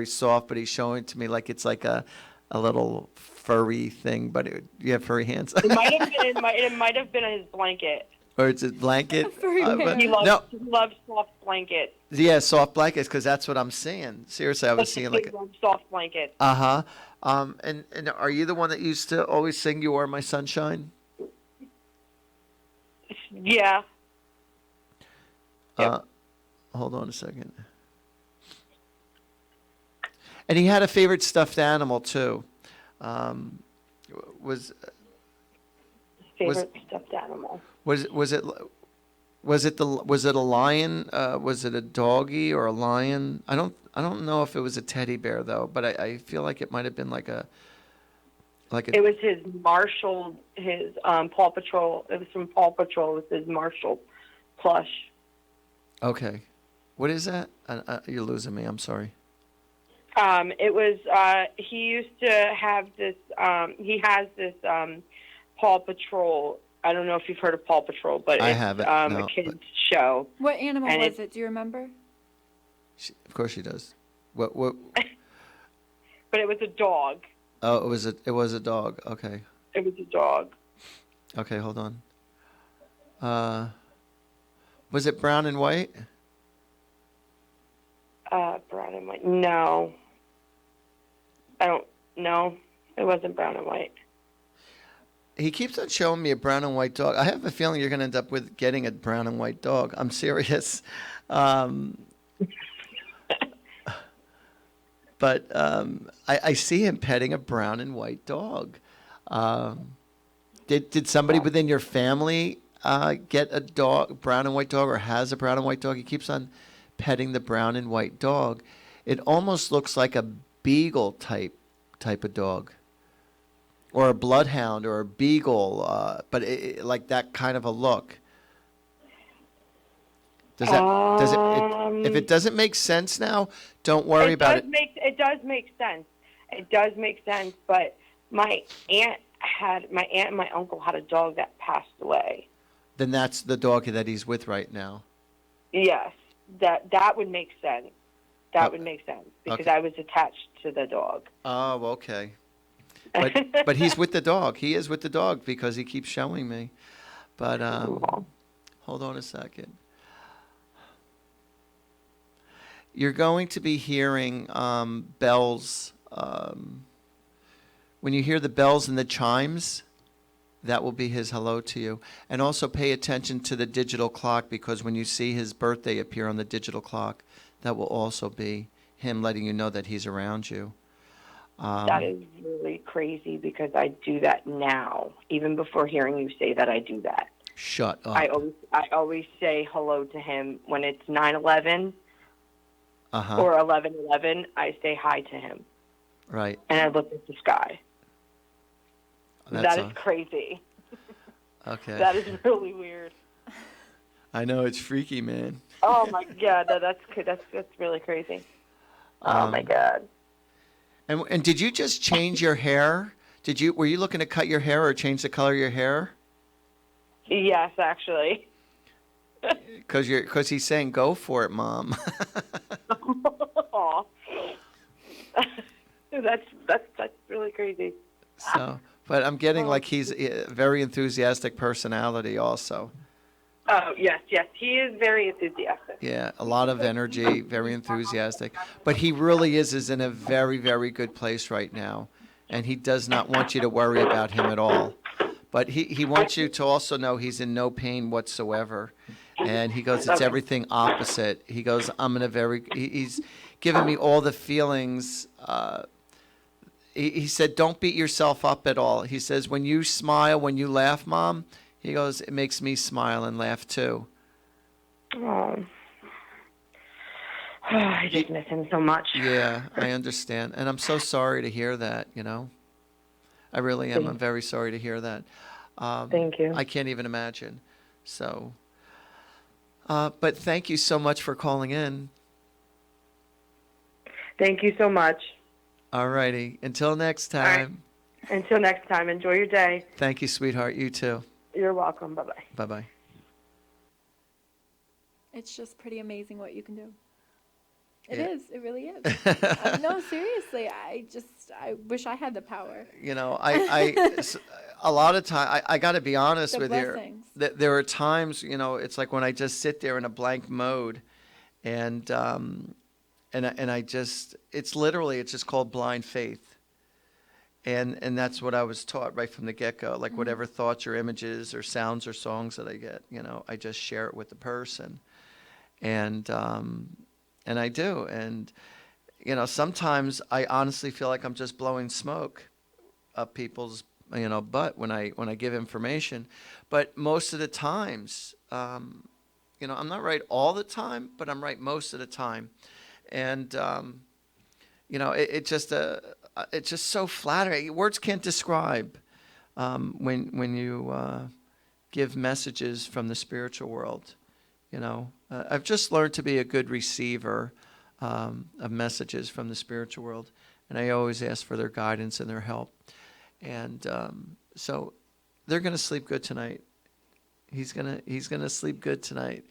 soft, but he's showing to me like it's like a little furry thing. But you have furry hands. It might have been his blanket. Or it's a blanket? Furry But- bear. He loves, no, he loves soft blankets. yeah, soft blankets, because that's what I'm seeing. Seriously, I was seeing like, He loves soft blankets. uh-huh. And are you the one that used to always sing "You Are My Sunshine"? Yeah. Yep. Hold on a second. And he had a favorite stuffed animal too. Was Favorite stuffed animal. was it was it a lion? Was it a doggy or a lion? I don't know if it was a teddy bear though, but I feel like it might have been like a It was his Marshall, his Paw Patrol. It was from Paw Patrol. It was his Marshall plush. Okay. What is that? You're losing me. I'm sorry. It was, he used to have this, he has this Paw Patrol. I don't know if you've heard of Paw Patrol, but I it's haven't, a no, kid's show. What animal And was it? Do you remember? Of course she does. What? But it was a dog. Oh, it was a dog. Okay. It was a dog. Okay, hold on. Was it brown and white? Brown and white. No. I don't know. It wasn't brown and white. He keeps on showing me a brown and white dog. I have a feeling you're going to end up with getting a brown and white dog. I'm serious. But I see him petting a brown and white dog. Did somebody within your family get a dog, brown and white dog, or has a brown and white dog? He keeps on petting the brown and white dog. It almost looks like a beagle type of dog, or a bloodhound, or a beagle, but like that kind of a look. Does it? If it doesn't make sense now, don't worry about it. It does make sense. It does make sense. But my aunt and my uncle had a dog that passed away. Then that's the dog that he's with right now. Yes, that would make sense. That would make sense because okay. I was attached to the dog. Oh, okay. But he's with the dog. He is with the dog because he keeps showing me. But hold on a second. You're going to be hearing bells. When you hear the bells and the chimes, that will be his hello to you. And also pay attention to the digital clock, because when you see his birthday appear on the digital clock, that will also be him letting you know that he's around you. That is really crazy because I do that now. Even before hearing you say that, I do that. Shut up. I always say hello to him when it's 9/11 Uh-huh. or 11/11. I say hi to him. Right. And I look at the sky. That is crazy. Okay. That is really weird. I know, it's freaky, man. Oh my God, that's really crazy. Oh my God. And did you just change your hair? Were you looking to cut your hair or change the color of your hair? Yes, actually. Because he's saying go for it, Mom. Aw. That's really crazy. So, but I'm getting like he's a very enthusiastic personality also. Oh, yes, he is very enthusiastic. Yeah, a lot of energy, very enthusiastic. But he really is in a very, very good place right now. And he does not want you to worry about him at all. But he wants you to also know he's in no pain whatsoever. And he goes, it's everything opposite. He goes, he's giving me all the feelings. He said, don't beat yourself up at all. He says, when you smile, when you laugh, Mom, he goes, it makes me smile and laugh too. Oh. I just miss him so much. Yeah, I understand. And I'm so sorry to hear that, I really am. I'm very sorry to hear that. Thank you. I can't even imagine. So, but thank you so much for calling in. Thank you so much. All righty. Until next time. All right. Until next time, enjoy your day. Thank you, sweetheart. You too. You're welcome. Bye-bye. Bye-bye. It's just pretty amazing what you can do. It Yeah. is. It really is. No, seriously. I wish I had the power. You know, a lot of time, I got to be honest The with you. blessings. There are times, you know, it's like when I just sit there in a blank mode, and I just, it's just called blind faith. And that's what I was taught right from the get-go. Like whatever thoughts or images or sounds or songs that I get, you know, I just share it with the person. And I do. And, you know, sometimes I honestly feel like I'm just blowing smoke up people's, you know, butt when I give information. But most of the times, you know, I'm not right all the time, but I'm right most of the time. And, you know, it's just so flattering. Words can't describe when you give messages from the spiritual world. You know, I've just learned to be a good receiver of messages from the spiritual world, and I always ask for their guidance and their help. And so they're going to sleep good tonight. He's gonna sleep good tonight.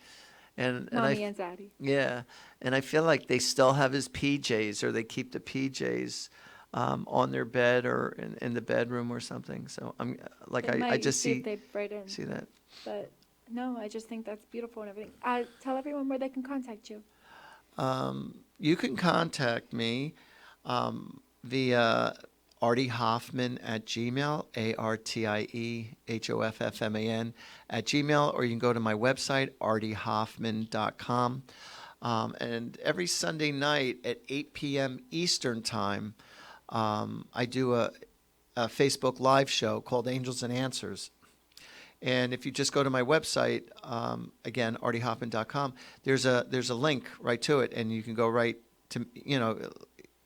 And Mommy and Daddy. yeah, and I feel like they still have his PJs, or they keep the PJs on their bed or in the bedroom or something. So I'm like, They I might just see see if they bright in. see that. But no, I just think that's beautiful and everything. Tell everyone where they can contact you. You can contact me via Artie Hoffman at Gmail, ARTIE HOFFMAN @Gmail, or you can go to my website, artiehoffman.com. And every Sunday night at 8 p.m. Eastern Time, I do a Facebook Live show called Angels and Answers. And if you just go to my website, again, artiehoffman.com, there's a link right to it, and you can go right to, you know,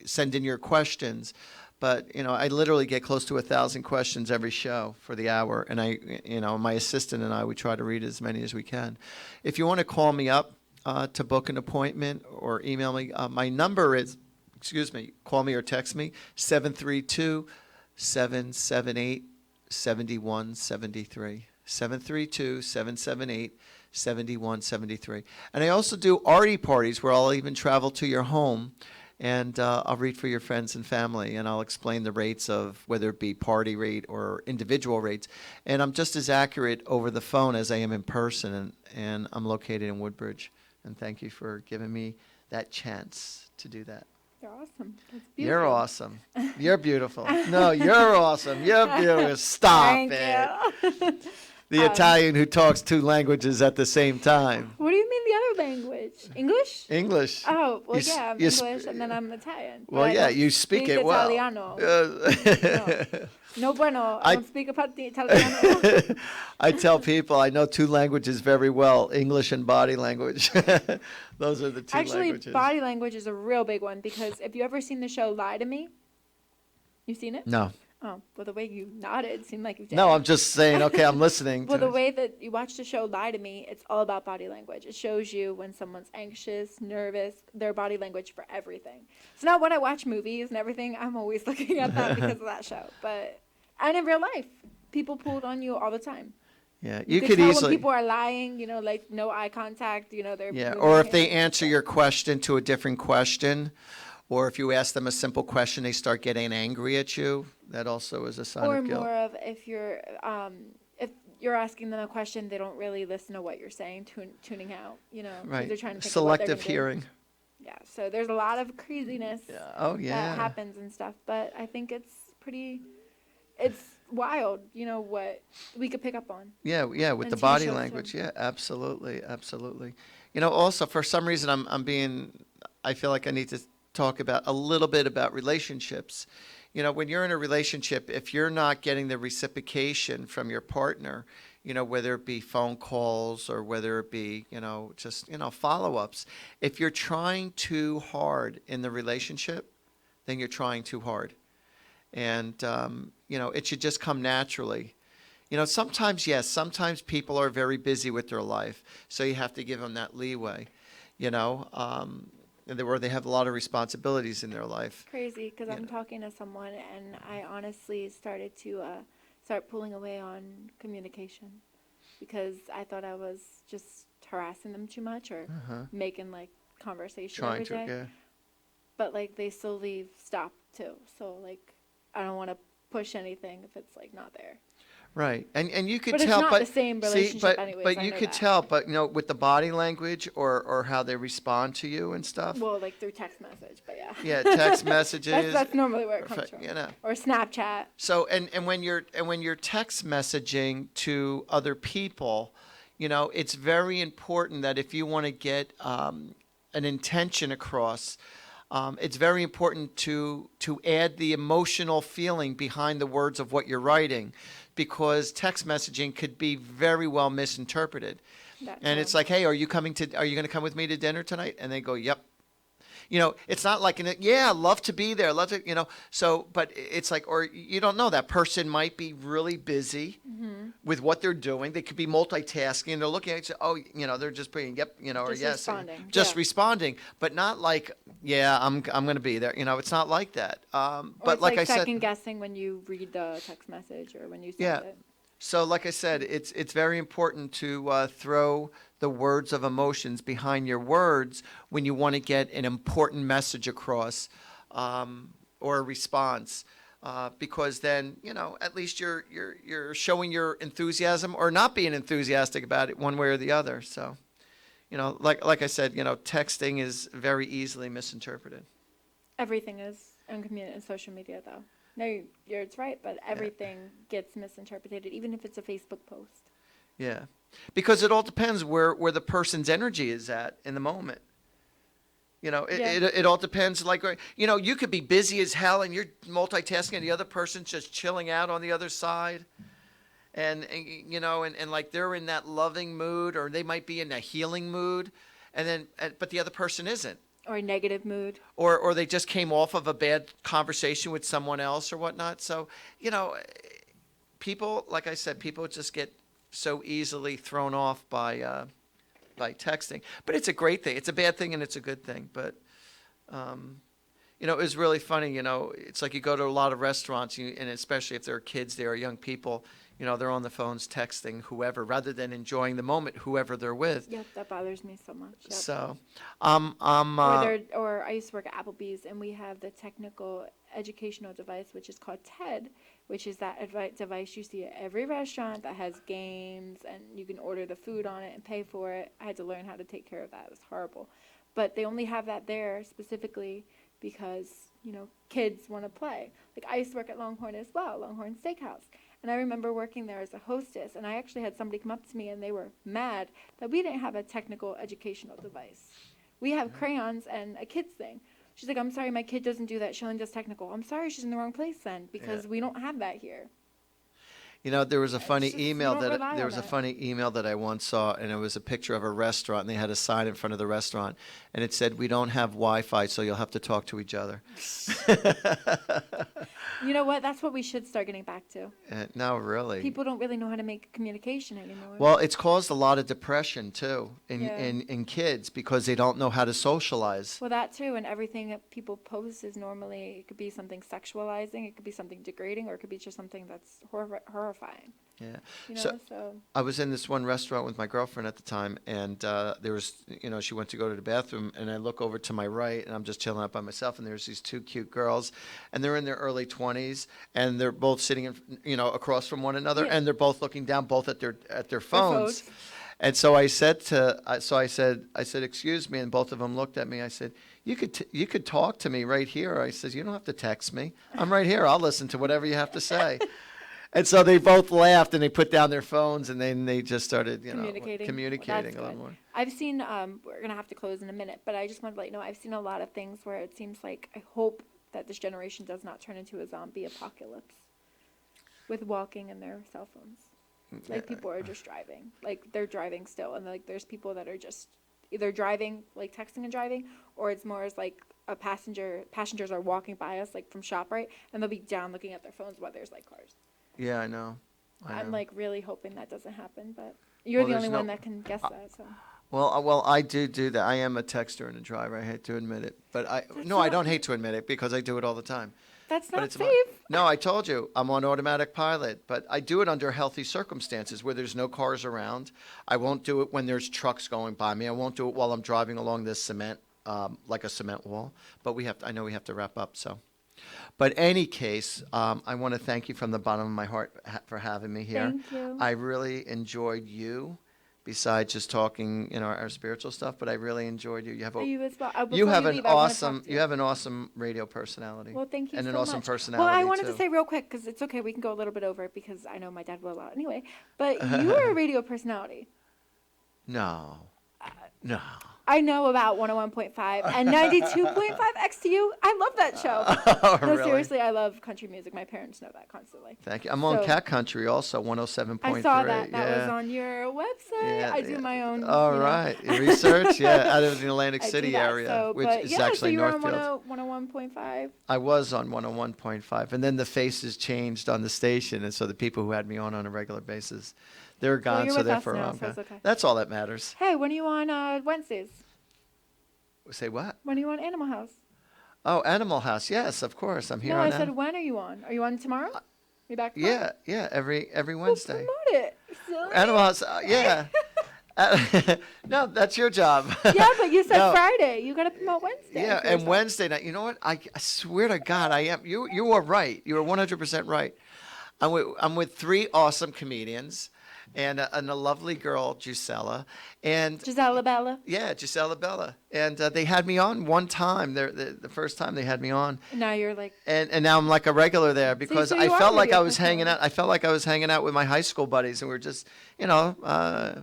send in your questions. But, you know, I literally get close to 1,000 questions every show for the hour, and you know, my assistant and I, we try to read as many as we can. If you want to call me up to book an appointment or email me, my number is, call me or text me, 732-778-7173. 732-778-7173. And I also do Artie parties where I'll even travel to your home, and I'll read for your friends and family, and I'll explain the rates of whether it be party rate or individual rates. And I'm just as accurate over the phone as I am in person, and I'm located in Woodbridge. And thank you for giving me that chance to do that. You're awesome. That's beautiful. You're awesome. You're beautiful. No, you're awesome. You're beautiful. Stop Thank it. you. The Italian who talks 2 languages at the same time. What do you mean the other language? English? English. Oh, well, You s- yeah, I'm you sp- English, and then I'm Italian. Well, but I yeah, don't you speak it well. Italiano. No. No bueno. I- I don't speak Italiano. I tell people I know 2 languages very well, English and body language. Those are the 2 Actually, languages. body language is a real big one, because if you ever seen the show Lie to Me, you seen it? No. Oh, well, the way you nodded seemed like you did. No, I'm just saying, okay, I'm listening. Well, to the way that you watch the show Lie to Me, it's all about body language. It shows you when someone's anxious, nervous, their body language for everything. So now when I watch movies and everything, I'm always looking at that because of that show. And in real life, people pulled on you all the time. Yeah, You you could could tell easily. when people are lying, you know, like no eye contact, you know, they're Yeah, moving or their if they hands and answer stuff. your question to a different question, or if you ask them a simple question, they start getting angry at you. That also is a sign Or of guilt. more of if you're asking them a question, they don't really listen to what you're saying, tuning out, you know, 'cause Right. they're trying to think Selective of what they're gonna hearing. do. Yeah, so there's a lot of craziness Yeah. Oh, yeah. that happens and stuff, but I think it's wild, you know, what we could pick up on. Yeah, with And the TV body shows, language. too. Yeah, absolutely, absolutely. You know, also for some reason I feel like I need to talk about a little bit about relationships. You know, when you're in a relationship, if you're not getting the reciprocation from your partner, you know, whether it be phone calls or whether it be, you know, just, you know, follow-ups, if you're trying too hard in the relationship, then you're trying too hard. And, you know, it should just come naturally. You know, sometimes people are very busy with their life, so you have to give them that leeway, you know, or they have a lot of responsibilities in their life. Crazy, because You I'm know. talking to someone, and I honestly started to start pulling away on communication, because I thought I was just harassing them too much or making like conversation Trying every to, day. yeah. but like they still leave stop too. So like I don't want to push anything if it's like not there. Right, and you could But it's tell, not but the same see, relationship anyways, but I you know could that. tell, but with the body language or how they respond to you and stuff. Well, like through text message, but yeah. Yeah, text messages. That's normally where it comes from. Or Snapchat. So and when you're text messaging to other people, it's very important that if you want to get an intention across, it's very important to add the emotional feeling behind the words of what you're writing, because text messaging could be very well misinterpreted. And it's like, hey, are you going to come with me to dinner tonight? And they go, yep. It's not like, yeah, love to be there. Love to, so, but it's like, or you don't know, that person might be really busy with what they're doing. They could be multitasking. They're looking at you, oh, they're just putting, yep, or Just yes. responding. Just Yeah. responding, but not like, yeah, I'm going to be there. It's not like that. Or But it's like I second said, guessing when you read the text message or when you send yeah. it. So like I said, it's very important to throw the words of emotions behind your words when you want to get an important message across, or a response, because then at least you're showing your enthusiasm or not being enthusiastic about it one way or the other. So like I said, texting is very easily misinterpreted. Everything is in social media, though. No, it's right, but everything gets misinterpreted, even if it's a Facebook post. Yeah, because it all depends where the person's energy is at in the moment. It all depends. Like, you could be busy as hell and you're multitasking, and the other person's just chilling out on the other side, and like they're in that loving mood, or they might be in a healing mood, but the other person isn't. Or a negative mood. Or they just came off of a bad conversation with someone else or whatnot. So, people, like I said, people just get so easily thrown off by texting. But it's a great thing. It's a bad thing and it's a good thing. But, it was really funny. It's like you go to a lot of restaurants, and especially if there are kids there or young people, they're on the phones texting whoever rather than enjoying the moment, whoever they're with. Yep, that bothers me so much. Yep. So, or I used to work at Applebee's, and we have the technical educational device, which is called TED, which is that device you see at every restaurant that has games, and you can order the food on it and pay for it. I had to learn how to take care of that. It was horrible. But they only have that there specifically because, kids want to play. Like, I used to work at Longhorn as well, Longhorn Steakhouse. And I remember working there as a hostess, and I actually had somebody come up to me, and they were mad that we didn't have a technical educational device. We have crayons and a kids thing. She's like, I'm sorry, my kid doesn't do that. She only does technical. I'm sorry, she's in the wrong place then, because we don't have that here. There was a funny just, email you don't rely on it. funny email that I once saw, and it was a picture of a restaurant, and they had a sign in front of the restaurant, and it said, "We don't have Wi-Fi, so you'll have to talk to each other." You know what? That's what we should start getting back to. No, really. People don't really know how to make communication anymore. Well, it's caused a lot of depression too in kids because they don't know how to socialize. Well, that too, and everything that people post is normally, it could be something sexualizing, it could be something degrading, or it could be just something that's horrifying. Yeah. So I was in this one restaurant with my girlfriend at the time, and there was, she went to go to the bathroom, and I look over to my right, and I'm just chilling out by myself, and there's these two cute girls, and they're in their early 20s, and they're both sitting, across from one another, and they're both looking down, both at their phones. And so I said, excuse me, and both of them looked at me. I said, you could talk to me right here. I said, you don't have to text me. I'm right here. I'll listen to whatever you have to say. And so they both laughed, and they put down their phones, and then they just started, communicating a lot more. I've seen, we're going to have to close in a minute, but I just wanted to let you know, I've seen a lot of things where it seems like, I hope that this generation does not turn into a zombie apocalypse with walking in their cell phones. Like, people are just driving. Like, they're driving still, and, like, there's people that are just either driving, like, texting and driving, or it's more as, like, passengers are walking by us, like, from ShopRite, and they'll be down looking at their phones while there's, like, cars. Yeah, I know. I'm like really hoping that doesn't happen, but you're the only one that can guess that. So. Well, I do that. I am a texter and a driver. I hate to admit it, but I don't hate to admit it because I do it all the time. That's but not it's safe. No, I told you I'm on automatic pilot, but I do it under healthy circumstances where there's no cars around. I won't do it when there's trucks going by me. I won't do it while I'm driving along this cement like a cement wall. But I know we have to wrap up. So, but any case, I want to thank you from the bottom of my heart for having me here. Thank you. I really enjoyed you. Besides just talking, our spiritual stuff, but I really enjoyed you. You have You as well. you have an leave, I wanna awesome talk to you have an awesome radio personality. Well, thank you and so an awesome much. personality. Well, I wanted too. to say real quick, because it's okay, we can go a little bit over because I know my dad will allow it anyway. But you are a radio personality. No, no. I know about 101.5 and 92.5 XTU. I love that show. Oh, No, really? seriously, I love country music. My parents know that constantly. Thank you. I'm on So- Cat Country also, 107.3. I saw that. That yeah. was on your website. Yeah, I do my own. All right. Research, yeah, out of the Atlantic I do City that, area, so, which but is yeah, so actually you were on Northfield. 101.5. I was on 101.5, and then the faces changed on the station, and so the people who had me on a regular basis, they're gone, you're so with us therefore now, I'm so it's gone. okay. That's all that matters. Hey, when are you on Wednesdays? Say what? When are you on Animal House? Oh, Animal House. Yes, of course. I'm here No, on I that. said when are you on? Are you on tomorrow? You back tomorrow? Yeah, every Well, Wednesday. promote it. Silly. Animal House, yeah. No, that's your job. Yeah, but you said No. Friday. You got to promote Wednesday. Yeah, for and yourself. Wednesday night. You know what? I swear to God, I am. You are right. You are 100% right. I'm with three awesome comedians, and a lovely girl, Gisela, and Gisela Bella. yeah, Gisela Bella, and they had me on one time. The first time they had me on, And now you're like, and now I'm like a regular there because so I you are felt like radio I was hanging personality. out. I felt like I was hanging out with my high school buddies, and we were just,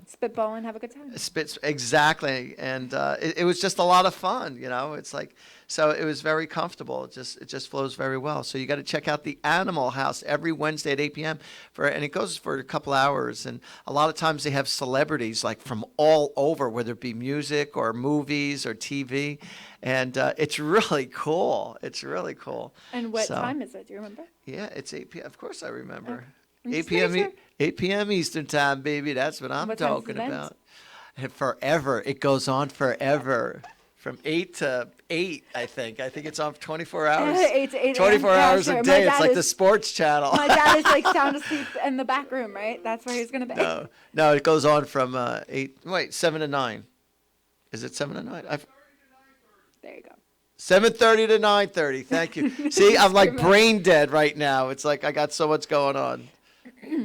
spitball and have a good time. spits exactly, and it was just a lot of fun. It's like, so it was very comfortable. It just flows very well. So you got to check out the Animal House every Wednesday at 8 p.m. and it goes for a couple hours, and a lot of times they have celebrities like from all over, whether it be music or movies or TV, and it's really cool. It's really cool. And what So, time is it? Do you remember? Yeah, it's 8 p.m. Of course I remember. I'm 8 just p.m. making sure. 8 p.m. Eastern time, baby. That's what I'm What time's the talking event? about. And forever. It goes on forever. From 8 to 8, I think. I think it's on for 24 hours. 8 to 8 24 a.m. Yeah, hours sure. a My day. It's dad like is- the sports channel. My dad is like sound asleep in the back room, right? That's where he's going to be. No, it goes on from 7 to 9. Is it 7 to 9? There you go. 7:30 to 9:30. Thank you. See, I'm like brain dead right now. It's like I got so much going on.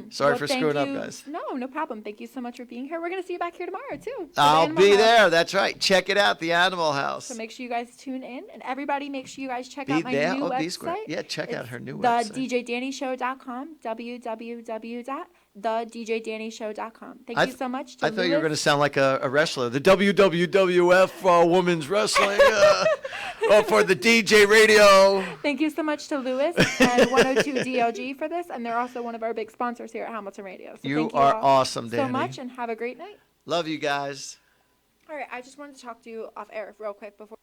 Sorry Well, for thank screwing up, you. guys. No problem. Thank you so much for being here. We're going to see you back here tomorrow, too. for the I'll Animal be House. there. That's right. Check it out, the Animal House. So make sure you guys tune in. And everybody, make sure you guys check Be out my there. new Oh, be website. square. Yeah, check out It's her new website. TheDJDannyShow.com. www.TheDJDannyShow.com. Thank I you so much. I thought you were going to sound like a wrestler. The WWF Women's Wrestling for the DJ radio. Thank you so much to Lewis and 102 DLG for this. And they're also one of our big sponsors here at Hamilton Radio. So You thank you are all awesome, so Danny. much and have a great night. Love you guys. All right, I just wanted to talk to you off air real quick before.